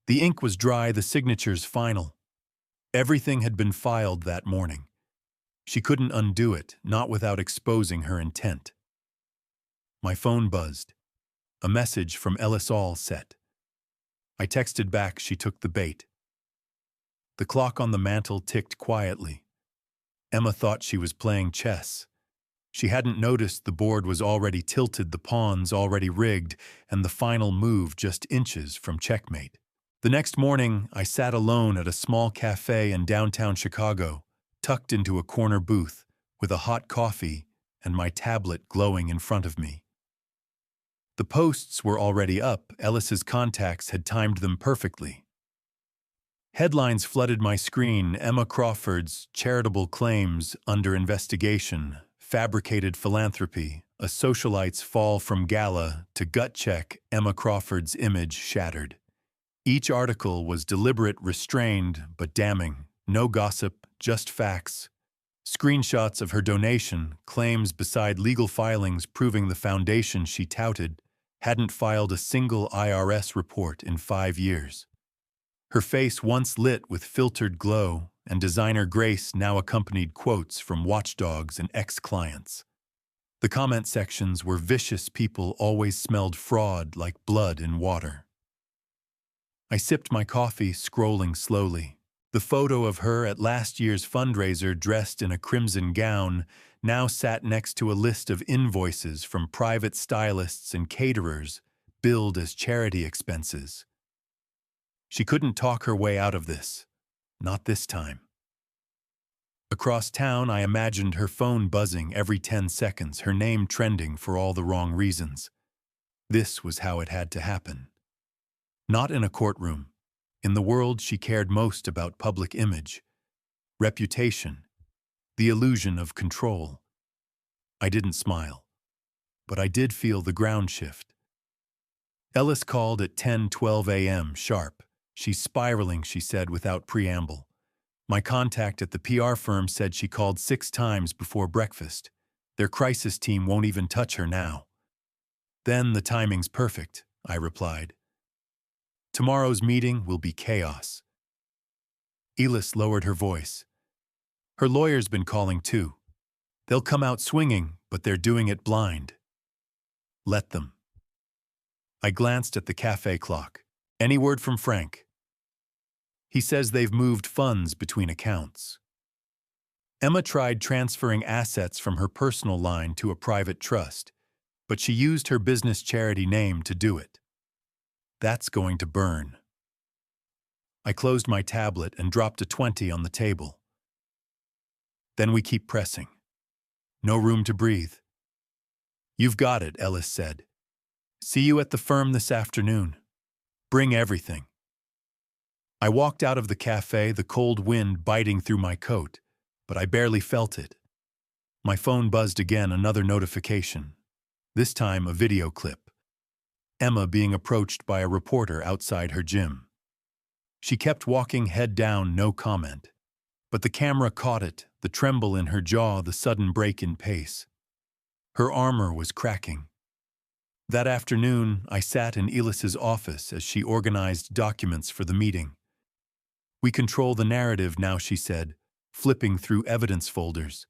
The ink was dry, the signatures final. Everything had been filed that morning. She couldn't undo it, not without exposing her intent. My phone buzzed. A message from Ellis, all set. I texted back. She took the bait. The clock on the mantel ticked quietly. Emma thought she was playing chess. She hadn't noticed the board was already tilted, the pawns already rigged, and the final move just inches from checkmate. The next morning, I sat alone at a small cafe in downtown Chicago, tucked into a corner booth, with a hot coffee and my tablet glowing in front of me. The posts were already up. Ellis's contacts had timed them perfectly. Headlines flooded my screen. Emma Crawford's charitable claims under investigation, fabricated philanthropy, a socialite's fall from gala to gut check. Emma Crawford's image shattered. Each article was deliberate, restrained, but damning. No gossip, just facts. Screenshots of her donation, claims beside legal filings proving the foundation she touted hadn't filed a single IRS report in 5 years. Her face, once lit with filtered glow and designer grace, now accompanied quotes from watchdogs and ex-clients. The comment sections were vicious. People always smelled fraud like blood in water. I sipped my coffee, scrolling slowly. The photo of her at last year's fundraiser, dressed in a crimson gown, now sat next to a list of invoices from private stylists and caterers, billed as charity expenses. She couldn't talk her way out of this. Not this time. Across town, I imagined her phone buzzing every 10 seconds, her name trending for all the wrong reasons. This was how it had to happen. Not in a courtroom. In the world she cared most about: public image, reputation, the illusion of control. I didn't smile, but I did feel the ground shift. Ellis called at 10:12 a.m. sharp. She's spiraling, she said without preamble. My contact at the PR firm said she called 6 times before breakfast. Their crisis team won't even touch her now. Then the timing's perfect, I replied. Tomorrow's meeting will be chaos. Ellis lowered her voice. Her lawyer's been calling too. They'll come out swinging, but they're doing it blind. Let them. I glanced at the cafe clock. Any word from Frank? He says they've moved funds between accounts. Emma tried transferring assets from her personal line to a private trust, but she used her business charity name to do it. That's going to burn. I closed my tablet and dropped a 20 on the table. Then we keep pressing. No room to breathe. You've got it, Ellis said. See you at the firm this afternoon. Bring everything. I walked out of the cafe, the cold wind biting through my coat, but I barely felt it. My phone buzzed again, another notification. This time a video clip. Emma being approached by a reporter outside her gym. She kept walking, head down, no comment. But the camera caught it, the tremble in her jaw, the sudden break in pace. Her armor was cracking. That afternoon, I sat in Ellis's office as she organized documents for the meeting. We control the narrative now, she said, flipping through evidence folders.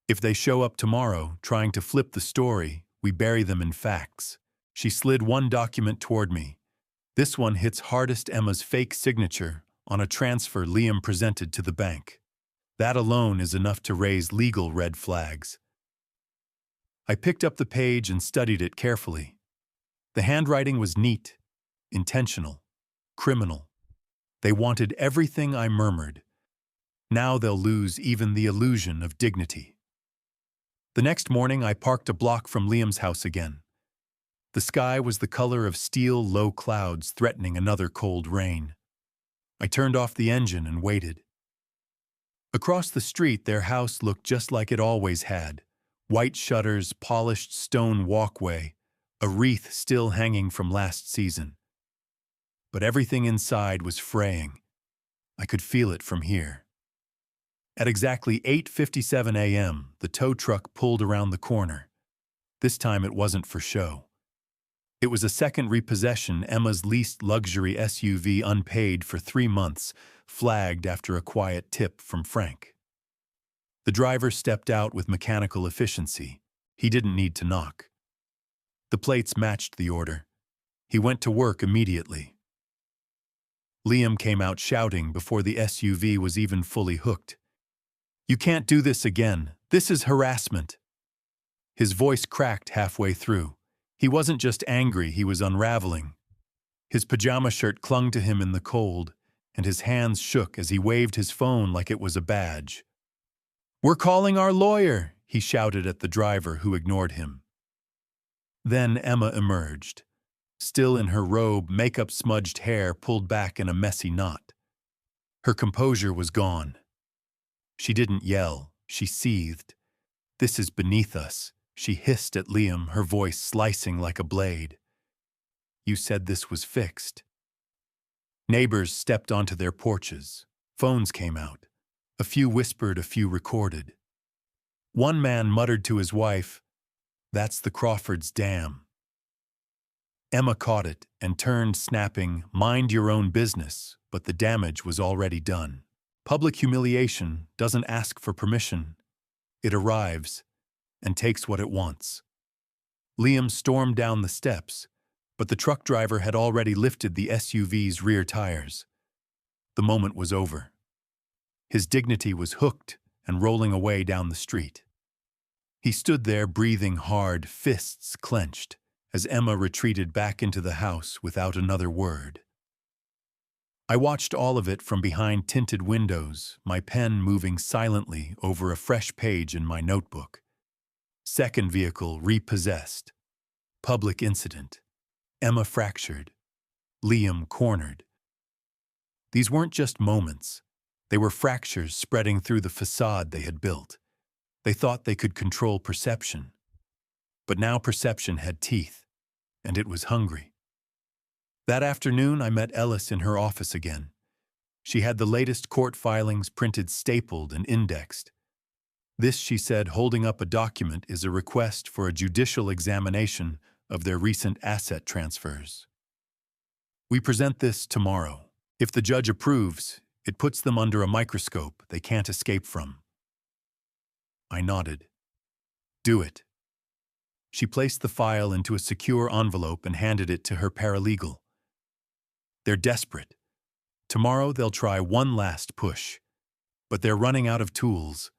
If they show up tomorrow, trying to flip the story, we bury them in facts. She slid one document toward me. This one hits hardest: Emma's fake signature on a transfer Liam presented to the bank. That alone is enough to raise legal red flags. I picked up the page and studied it carefully. The handwriting was neat, intentional, criminal. They wanted everything I murmured. Now they'll lose even the illusion of dignity. The next morning, I parked a block from Liam's house again. The sky was the color of steel, low clouds threatening another cold rain. I turned off the engine and waited. Across the street, their house looked just like it always had, White shutters, polished stone walkway, a wreath still hanging from last season. But everything inside was fraying. I could feel it from here. At exactly 8:57 a.m., the tow truck pulled around the corner. This time it wasn't for show. It was a second repossession, Emma's leased luxury SUV, unpaid for 3 months, flagged after a quiet tip from Frank. The driver stepped out with mechanical efficiency. He didn't need to knock. The plates matched the order. He went to work immediately. Liam came out shouting before the SUV was even fully hooked. "You can't do this again. This is harassment." His voice cracked halfway through. He wasn't just angry, he was unraveling. His pajama shirt clung to him in the cold, and his hands shook as he waved his phone like it was a badge. "We're calling our lawyer," he shouted at the driver, who ignored him. Then Emma emerged, still in her robe, makeup-smudged hair pulled back in a messy knot. Her composure was gone. She didn't yell, she seethed. "This is beneath us," she hissed at Liam, her voice slicing like a blade. "You said this was fixed." Neighbors stepped onto their porches. Phones came out. A few whispered, a few recorded. One man muttered to his wife, "That's the Crawfords' dam." Emma caught it and turned, snapping, "Mind your own business," but the damage was already done. Public humiliation doesn't ask for permission. It arrives and takes what it wants. Liam stormed down the steps, but the truck driver had already lifted the SUV's rear tires. The moment was over. His dignity was hooked and rolling away down the street. He stood there breathing hard, fists clenched, as Emma retreated back into the house without another word. I watched all of it from behind tinted windows, my pen moving silently over a fresh page in my notebook. Second vehicle repossessed. Public incident. Emma fractured. Liam cornered. These weren't just moments. They were fractures spreading through the facade they had built. They thought they could control perception. But now perception had teeth, and it was hungry. That afternoon, I met Ellis in her office again. She had the latest court filings printed, stapled, and indexed. "This," she said, holding up a document, "is a request for a judicial examination of their recent asset transfers. We present this tomorrow. If the judge approves, it puts them under a microscope they can't escape from." I nodded. "Do it." She placed the file into a secure envelope and handed it to her paralegal. "They're desperate. Tomorrow they'll try one last push, but they're running out of tools."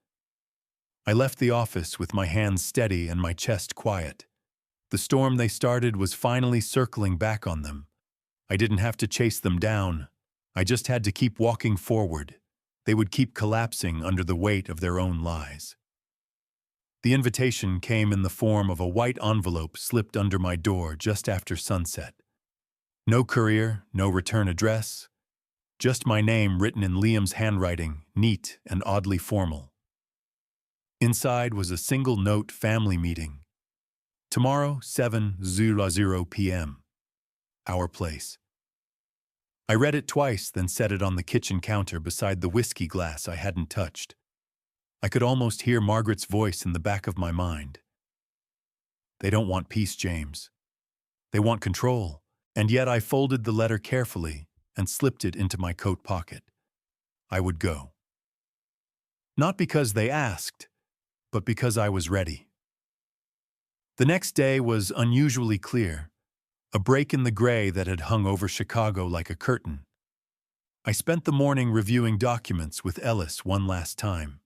I left the office with my hands steady and my chest quiet. The storm they started was finally circling back on them. I didn't have to chase them down. I just had to keep walking forward. They would keep collapsing under the weight of their own lies. The invitation came in the form of a white envelope slipped under my door just after sunset. No courier, no return address, just my name written in Liam's handwriting, neat and oddly formal. Inside was a single note: family meeting. Tomorrow, 7:00 p.m. Our place. I read it twice, then set it on the kitchen counter beside the whiskey glass I hadn't touched. I could almost hear Margaret's voice in the back of my mind. "They don't want peace, James. They want control." And yet I folded the letter carefully and slipped it into my coat pocket. I would go. Not because they asked, but because I was ready. The next day was unusually clear, a break in the gray that had hung over Chicago like a curtain. I spent the morning reviewing documents with Ellis one last time.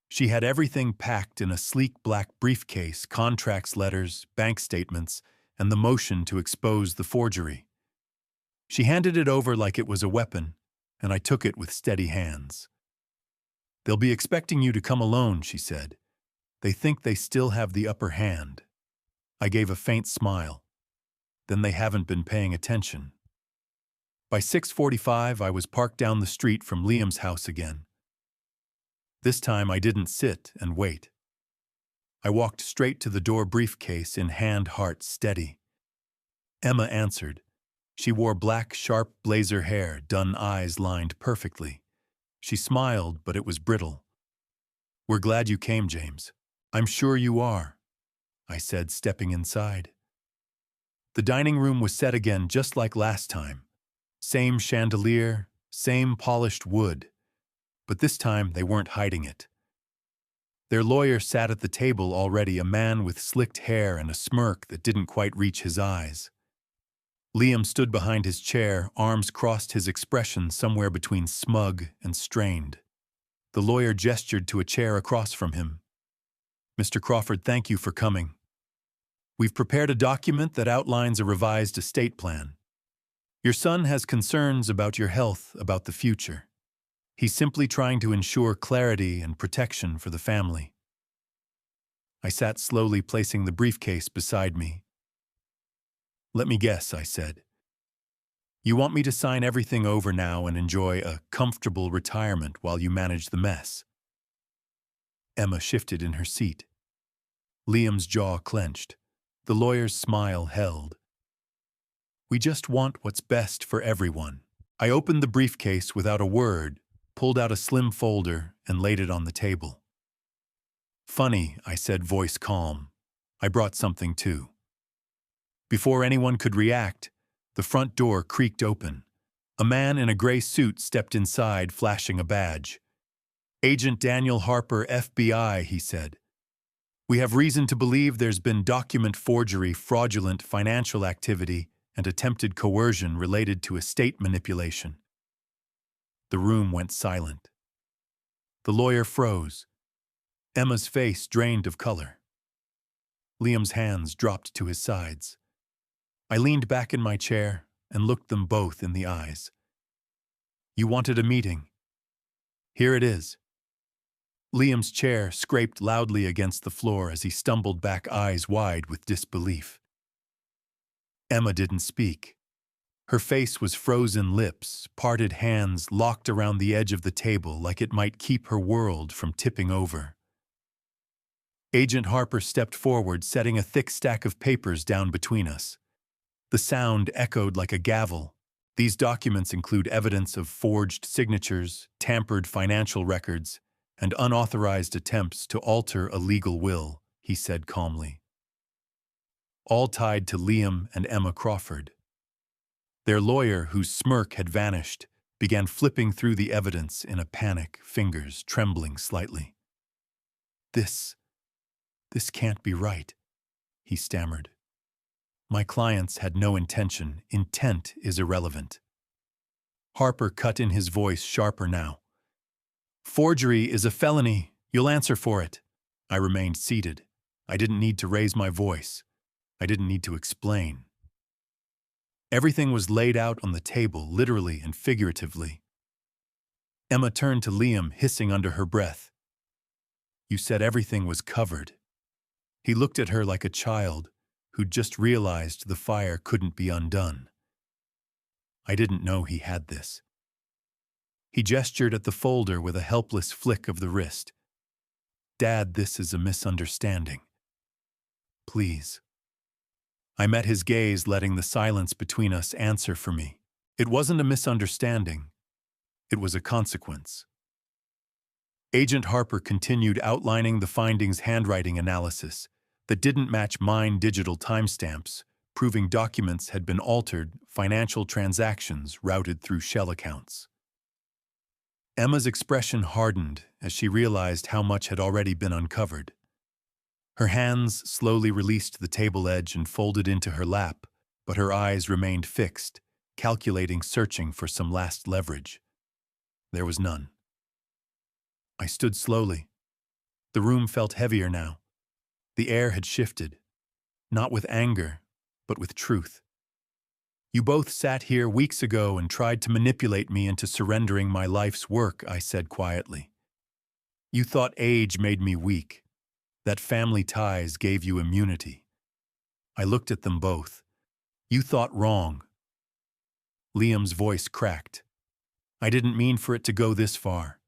She had everything packed in a sleek black briefcase: contracts, letters, bank statements, and the motion to expose the forgery. She handed it over like it was a weapon, and I took it with steady hands. "They'll be expecting you to come alone," she said. "They think they still have the upper hand." I gave a faint smile. Then they haven't been paying attention. By 6:45, I was parked down the street from Liam's house again. This time I didn't sit and wait. I walked straight to the door, briefcase in hand, heart steady. Emma answered. She wore black, sharp blazer hair, dun eyes lined perfectly. She smiled, but it was brittle. "We're glad you came, James." "I'm sure you are," I said, stepping inside. The dining room was set again just like last time. Same chandelier, same polished wood. But this time they weren't hiding it. Their lawyer sat at the table already, a man with slicked hair and a smirk that didn't quite reach his eyes. Liam stood behind his chair, arms crossed, his expression somewhere between smug and strained. The lawyer gestured to a chair across from him. "Mr. Crawford, thank you for coming. We've prepared a document that outlines a revised estate plan. Your son has concerns about your health, about the future. He's simply trying to ensure clarity and protection for the family." I sat slowly, placing the briefcase beside me. "Let me guess," I said. "You want me to sign everything over now and enjoy a comfortable retirement while you manage the mess?" Emma shifted in her seat. Liam's jaw clenched. The lawyer's smile held. "We just want what's best for everyone." I opened the briefcase without a word, pulled out a slim folder, and laid it on the table. "Funny," I said, voice calm. "I brought something too." Before anyone could react, the front door creaked open. A man in a gray suit stepped inside, flashing a badge. "Agent Daniel Harper, FBI," he said. "We have reason to believe there's been document forgery, fraudulent financial activity, and attempted coercion related to estate manipulation." The room went silent. The lawyer froze. Emma's face drained of color. Liam's hands dropped to his sides. I leaned back in my chair and looked them both in the eyes. "You wanted a meeting. Here it is." Liam's chair scraped loudly against the floor as he stumbled back, eyes wide with disbelief. Emma didn't speak. Her face was frozen, lips, parted hands locked around the edge of the table like it might keep her world from tipping over. Agent Harper stepped forward, setting a thick stack of papers down between us. The sound echoed like a gavel. "These documents include evidence of forged signatures, tampered financial records, and unauthorized attempts to alter a legal will," he said calmly. "All tied to Liam and Emma Crawford." Their lawyer, whose smirk had vanished, began flipping through the evidence in a panic, fingers trembling slightly. This can't be right," he stammered. "My clients had no intention. Intent is irrelevant." Harper cut in, his voice sharper now. "Forgery is a felony. You'll answer for it." I remained seated. I didn't need to raise my voice. I didn't need to explain. Everything was laid out on the table, literally and figuratively. Emma turned to Liam, hissing under her breath. "You said everything was covered." He looked at her like a child who'd just realized the fire couldn't be undone. I didn't know he had this. He gestured at the folder with a helpless flick of the wrist. "Dad, this is a misunderstanding. Please." I met his gaze, letting the silence between us answer for me. It wasn't a misunderstanding. It was a consequence. Agent Harper continued, outlining the findings, handwriting analysis that didn't match mine, digital timestamps, proving documents had been altered, financial transactions routed through shell accounts. Emma's expression hardened as she realized how much had already been uncovered. Her hands slowly released the table edge and folded into her lap, but her eyes remained fixed, calculating, searching for some last leverage. There was none. I stood slowly. The room felt heavier now. The air had shifted, not with anger, but with truth. "You both sat here weeks ago and tried to manipulate me into surrendering my life's work," I said quietly. "You thought age made me weak, that family ties gave you immunity." I looked at them both. "You thought wrong." Liam's voice cracked. "I didn't mean for it to go this far.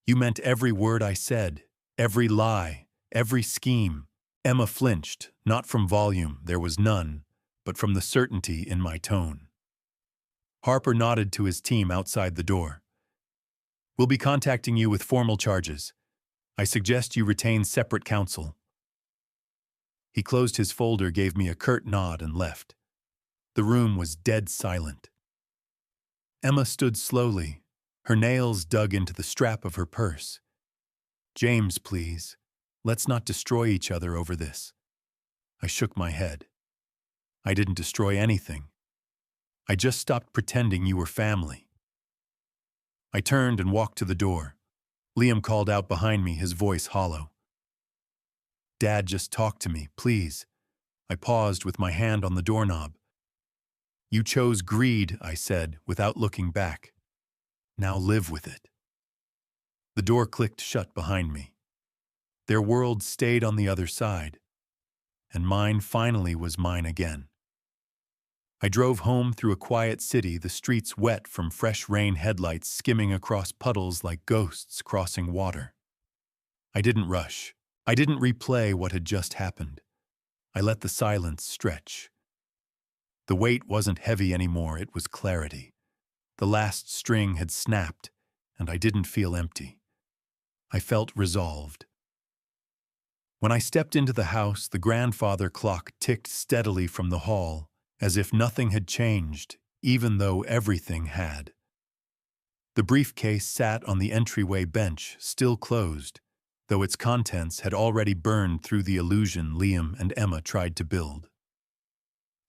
You meant every word I said, every lie, every scheme. Emma flinched, not from volume, there was none, but from the certainty in my tone. Harper nodded to his team outside the door. We'll be contacting you with formal charges. I suggest you retain separate counsel. He closed his folder, gave me a curt nod, and left. The room was dead silent. Emma stood slowly, her nails dug into the strap of her purse. James, please, let's not destroy each other over this. I shook my head. I didn't destroy anything. I just stopped pretending you were family. I turned and walked to the door. Liam called out behind me, his voice hollow. Dad, just talk to me, please. I paused with my hand on the doorknob. You chose greed, I said, without looking back. Now live with it. The door clicked shut behind me. Their world stayed on the other side, and mine finally was mine again. I drove home through a quiet city, the streets wet from fresh rain headlights skimming across puddles like ghosts crossing water. I didn't rush. I didn't replay what had just happened. I let the silence stretch. The weight wasn't heavy anymore, it was clarity. The last string had snapped, and I didn't feel empty. I felt resolved. When I stepped into the house, the grandfather clock ticked steadily from the hall, as if nothing had changed, even though everything had. The briefcase sat on the entryway bench, still closed, though its contents had already burned through the illusion Liam and Emma tried to build.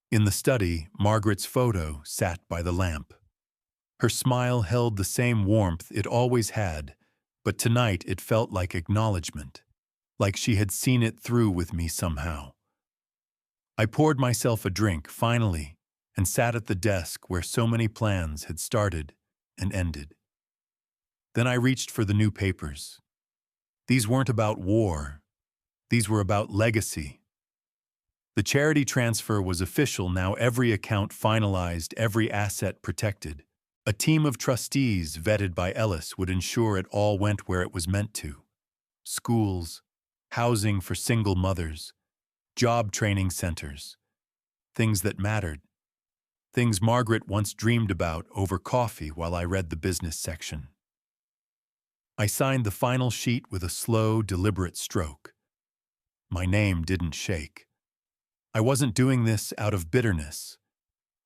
In the study, Margaret's photo sat by the lamp. Her smile held the same warmth it always had, but tonight it felt like acknowledgement, like she had seen it through with me somehow. I poured myself a drink, finally, and sat at the desk where so many plans had started and ended. Then I reached for the new papers. These weren't about war. These were about legacy. The charity transfer was official now, every account finalized, every asset protected. A team of trustees vetted by Ellis would ensure it all went where it was meant to. Schools, housing for single mothers, job training centers, things that mattered. Things Margaret once dreamed about over coffee while I read the business section. I signed the final sheet with a slow, deliberate stroke. My name didn't shake. I wasn't doing this out of bitterness.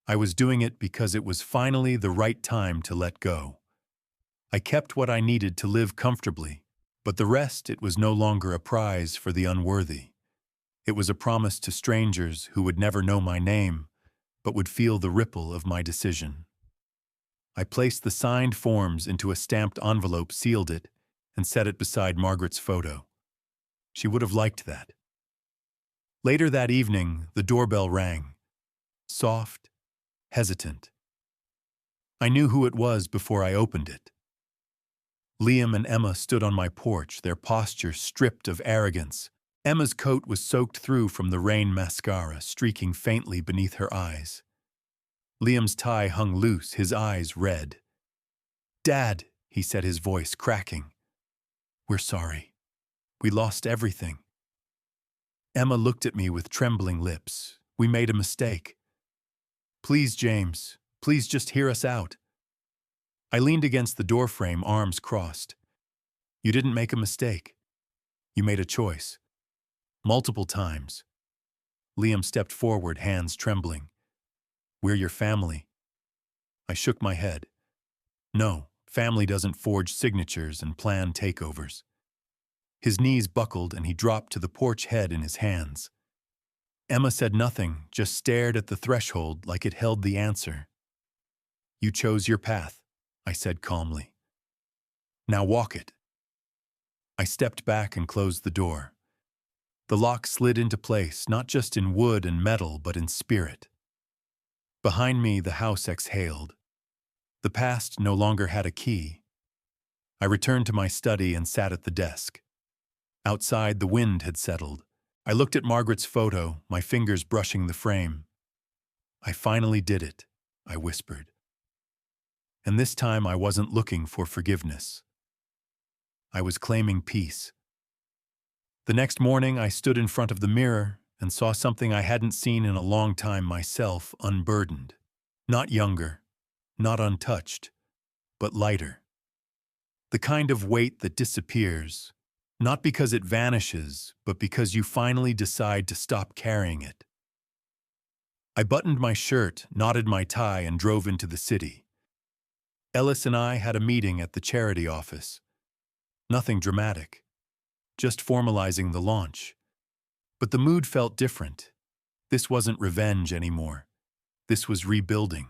I was doing it because it was finally the right time to let go. I kept what I needed to live comfortably, but the rest, it was no longer a prize for the unworthy. It was a promise to strangers who would never know my name, but would feel the ripple of my decision. I placed the signed forms into a stamped envelope, sealed it, and set it beside Margaret's photo. She would have liked that. Later that evening, the doorbell rang. Soft, hesitant. I knew who it was before I opened it. Liam and Emma stood on my porch, their posture stripped of arrogance. Emma's coat was soaked through from the rain, mascara streaking faintly beneath her eyes. Liam's tie hung loose, his eyes red. Dad, he said, his voice cracking. We're sorry. We lost everything. Emma looked at me with trembling lips. We made a mistake. Please, James, please just hear us out. I leaned against the doorframe, arms crossed. You didn't make a mistake. You made a choice. Multiple times. Liam stepped forward, hands trembling. We're your family. I shook my head. No, family doesn't forge signatures and plan takeovers. His knees buckled and he dropped to the porch, head in his hands. Emma said nothing, just stared at the threshold like it held the answer. You chose your path, I said calmly. Now walk it. I stepped back and closed the door. The lock slid into place, not just in wood and metal, but in spirit. Behind me, the house exhaled. The past no longer had a key. I returned to my study and sat at the desk. Outside, the wind had settled. I looked at Margaret's photo, my fingers brushing the frame. I finally did it, I whispered. And this time I wasn't looking for forgiveness. I was claiming peace. The next morning, I stood in front of the mirror and saw something I hadn't seen in a long time myself, unburdened. Not younger, not untouched, but lighter. The kind of weight that disappears, not because it vanishes, but because you finally decide to stop carrying it. I buttoned my shirt, knotted my tie, and drove into the city. Ellis and I had a meeting at the charity office. Nothing dramatic, just formalizing the launch. But the mood felt different. This wasn't revenge anymore. This was rebuilding.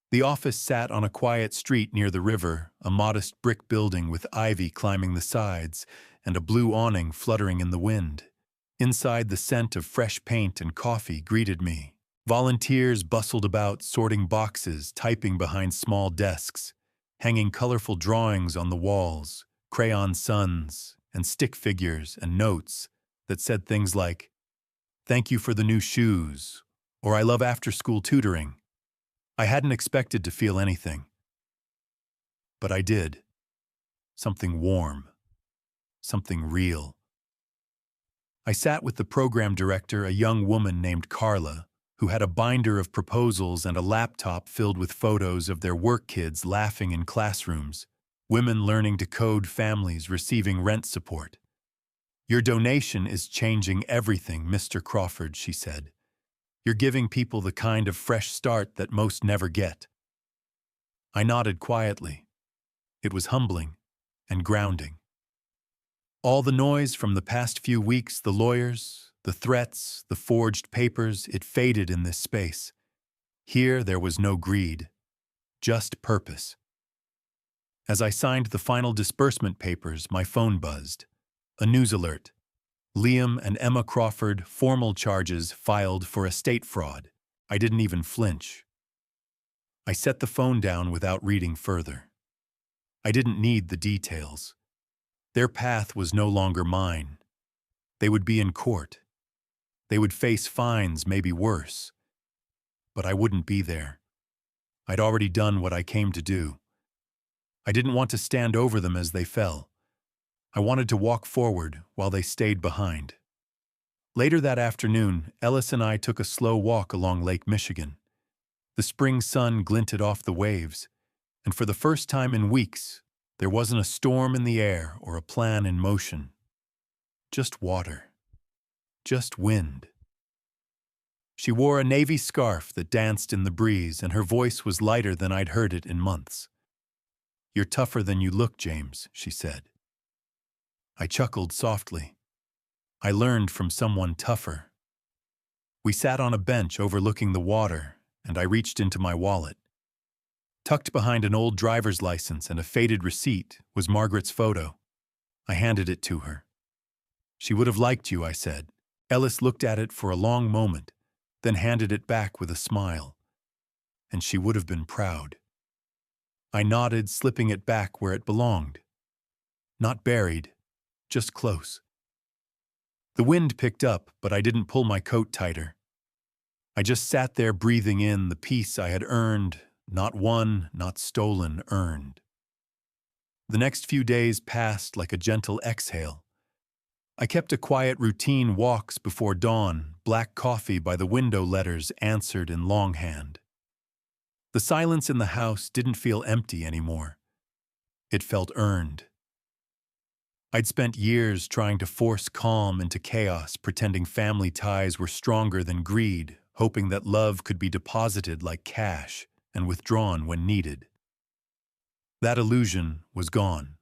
The office sat on a quiet street near the river, a modest brick building with ivy climbing the sides and a blue awning fluttering in the wind. Inside, the scent of fresh paint and coffee greeted me. Volunteers bustled about, sorting boxes, typing behind small desks, hanging colorful drawings on the walls, crayon suns, and stick figures and notes that said things like, "Thank you for the new shoes," or "I love after-school tutoring." I hadn't expected to feel anything. But I did. Something warm. Something real. I sat with the program director, a young woman named Carla, who had a binder of proposals and a laptop filled with photos of their work kids laughing in classrooms, women learning to code, families receiving rent support. "Your donation is changing everything, Mr. Crawford," she said. "You're giving people the kind of fresh start that most never get." I nodded quietly. It was humbling and grounding. All the noise from the past few weeks, the lawyers, the threats, the forged papers, it faded in this space. Here there was no greed, just purpose. As I signed the final disbursement papers, my phone buzzed. A news alert. Liam and Emma Crawford, formal charges filed for estate fraud. I didn't even flinch. I set the phone down without reading further. I didn't need the details. Their path was no longer mine. They would be in court. They would face fines, maybe worse. But I wouldn't be there. I'd already done what I came to do. I didn't want to stand over them as they fell. I wanted to walk forward while they stayed behind. Later that afternoon, Ellis and I took a slow walk along Lake Michigan. The spring sun glinted off the waves, and for the first time in weeks, there wasn't a storm in the air or a plan in motion. Just water. Just wind. She wore a navy scarf that danced in the breeze, and her voice was lighter than I'd heard it in months. "You're tougher than you look, James," she said. I chuckled softly. I learned from someone tougher. We sat on a bench overlooking the water, and I reached into my wallet. Tucked behind an old driver's license and a faded receipt was Margaret's photo. I handed it to her. "She would have liked you," I said. Ellis looked at it for a long moment, then handed it back with a smile. "And she would have been proud." I nodded, slipping it back where it belonged. Not buried, just close. The wind picked up, but I didn't pull my coat tighter. I just sat there breathing in the peace I had earned, not won, not stolen, earned. The next few days passed like a gentle exhale. I kept a quiet routine, walks before dawn, black coffee by the window, letters answered in longhand. The silence in the house didn't feel empty anymore. It felt earned. I'd spent years trying to force calm into chaos, pretending family ties were stronger than greed, hoping that love could be deposited like cash and withdrawn when needed. That illusion was gone,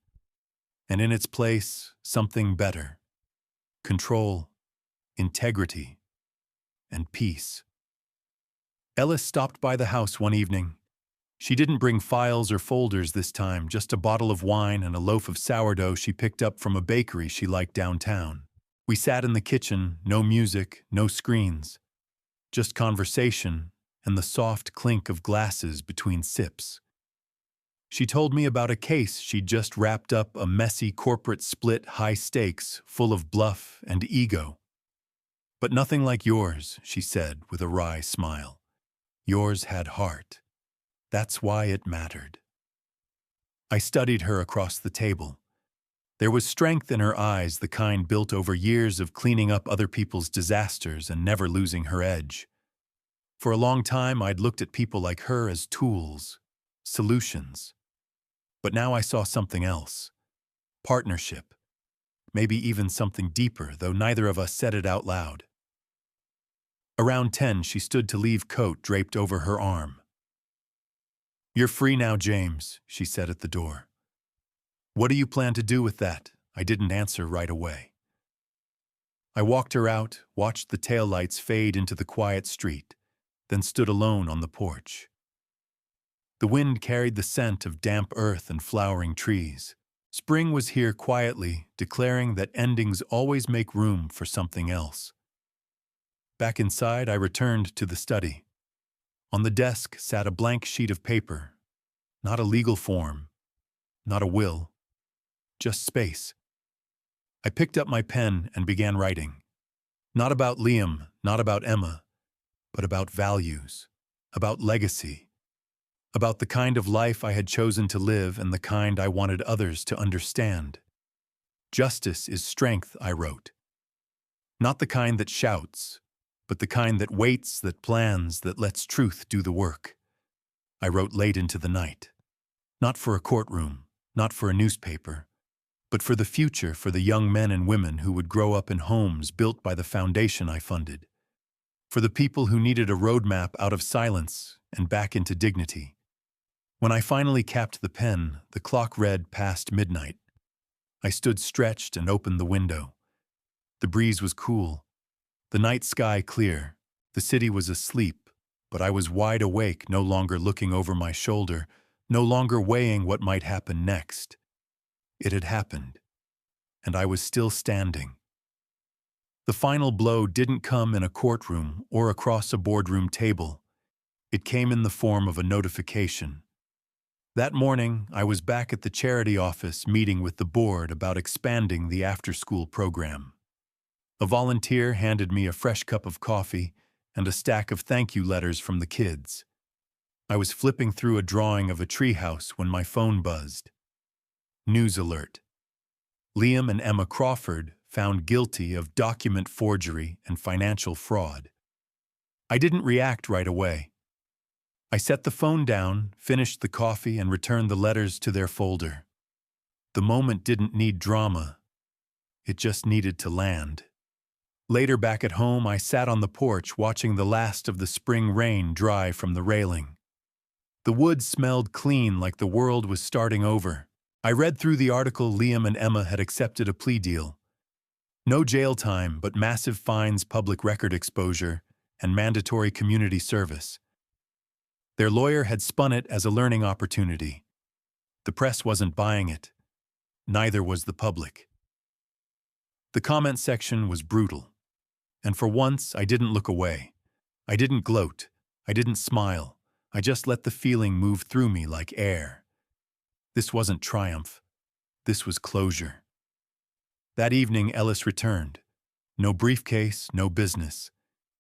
and in its place, something better. Control, integrity, and peace. Ellis stopped by the house one evening. She didn't bring files or folders this time, just a bottle of wine and a loaf of sourdough she picked up from a bakery she liked downtown. We sat in the kitchen, no music, no screens, just conversation and the soft clink of glasses between sips. She told me about a case she'd just wrapped up, a messy corporate split, high stakes, full of bluff and ego. "But nothing like yours," she said with a wry smile. "Yours had heart. That's why it mattered." I studied her across the table. There was strength in her eyes, the kind built over years of cleaning up other people's disasters and never losing her edge. For a long time, I'd looked at people like her as tools, solutions. But now I saw something else. Partnership. Maybe even something deeper, though neither of us said it out loud. Around 10, she stood to leave, coat draped over her arm. "You're free now, James," she said at the door. "What do you plan to do with that?" I didn't answer right away. I walked her out, watched the taillights fade into the quiet street, then stood alone on the porch. The wind carried the scent of damp earth and flowering trees. Spring was here quietly, declaring that endings always make room for something else. Back inside, I returned to the study. On the desk sat a blank sheet of paper. Not a legal form, not a will, just space. I picked up my pen and began writing. Not about Liam, not about Emma, but about values, about legacy, about the kind of life I had chosen to live and the kind I wanted others to understand. "Justice is strength," I wrote. Not the kind that shouts, but the kind that waits, that plans, that lets truth do the work. I wrote late into the night. Not for a courtroom, not for a newspaper, but for the future, for the young men and women who would grow up in homes built by the foundation I funded. For the people who needed a roadmap out of silence and back into dignity. When I finally capped the pen, the clock read past midnight. I stood stretched and opened the window. The breeze was cool, the night sky clear. The city was asleep, but I was wide awake, no longer looking over my shoulder, no longer weighing what might happen next. It had happened, and I was still standing. The final blow didn't come in a courtroom or across a boardroom table. It came in the form of a notification. That morning, I was back at the charity office meeting with the board about expanding the after-school program. A volunteer handed me a fresh cup of coffee and a stack of thank you letters from the kids. I was flipping through a drawing of a treehouse when my phone buzzed. News alert. Liam and Emma Crawford found guilty of document forgery and financial fraud. I didn't react right away. I set the phone down, finished the coffee, and returned the letters to their folder. The moment didn't need drama. It just needed to land. Later, back at home, I sat on the porch watching the last of the spring rain dry from the railing. The woods smelled clean, like the world was starting over. I read through the article. Liam and Emma had accepted a plea deal. No jail time, but massive fines, public record exposure, and mandatory community service. Their lawyer had spun it as a learning opportunity. The press wasn't buying it. Neither was the public. The comment section was brutal. And for once, I didn't look away. I didn't gloat. I didn't smile. I just let the feeling move through me like air. This wasn't triumph. This was closure. That evening, Ellis returned. No briefcase, no business.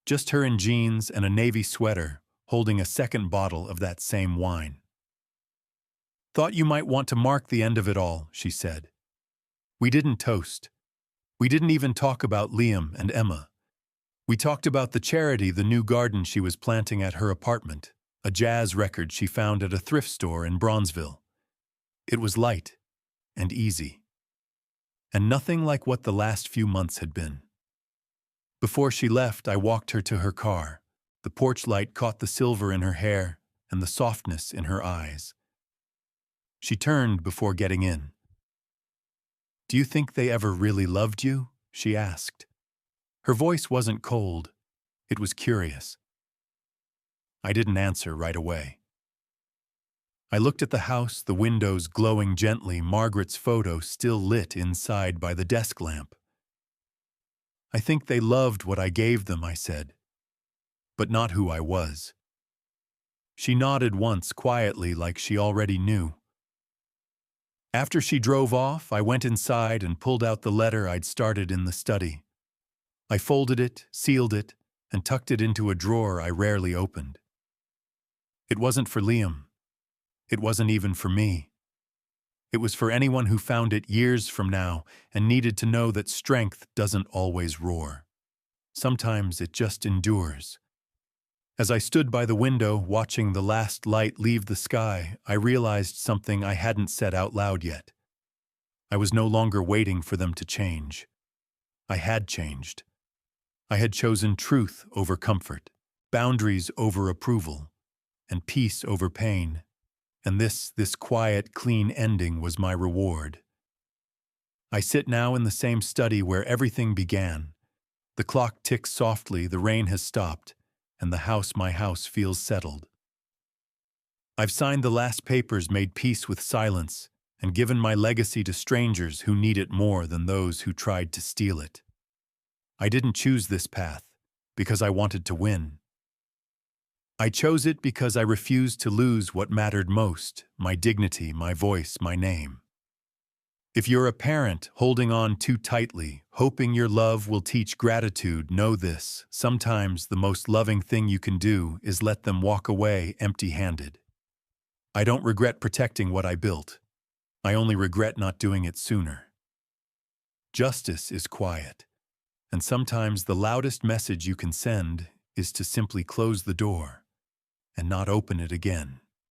Just her in jeans and a navy sweater, holding a second bottle of that same wine. "Thought you might want to mark the end of it all," she said. We didn't toast. We didn't even talk about Liam and Emma. We talked about the charity, the new garden she was planting at her apartment, a jazz record she found at a thrift store in Bronzeville. It was light and easy, and nothing like what the last few months had been. Before she left, I walked her to her car. The porch light caught the silver in her hair and the softness in her eyes. She turned before getting in. "Do you think they ever really loved you?" she asked. Her voice wasn't cold. It was curious. I didn't answer right away. I looked at the house, the windows glowing gently, Margaret's photo still lit inside by the desk lamp. "I think they loved what I gave them," I said, "but not who I was." She nodded once quietly, like she already knew. After she drove off, I went inside and pulled out the letter I'd started in the study. I folded it, sealed it, and tucked it into a drawer I rarely opened. It wasn't for Liam. It wasn't even for me. It was for anyone who found it years from now and needed to know that strength doesn't always roar. Sometimes it just endures. As I stood by the window watching the last light leave the sky, I realized something I hadn't said out loud yet. I was no longer waiting for them to change. I had changed. I had chosen truth over comfort, boundaries over approval, and peace over pain. And this quiet, clean ending was my reward. I sit now in the same study where everything began. The clock ticks softly, the rain has stopped, and my house feels settled. I've signed the last papers, made peace with silence, and given my legacy to strangers who need it more than those who tried to steal it. I didn't choose this path because I wanted to win. I chose it because I refused to lose what mattered most: my dignity, my voice, my name. If you're a parent holding on too tightly, hoping your love will teach gratitude, know this: sometimes the most loving thing you can do is let them walk away empty-handed. I don't regret protecting what I built. I only regret not doing it sooner. Justice is quiet, and sometimes the loudest message you can send is to simply close the door and not open it again.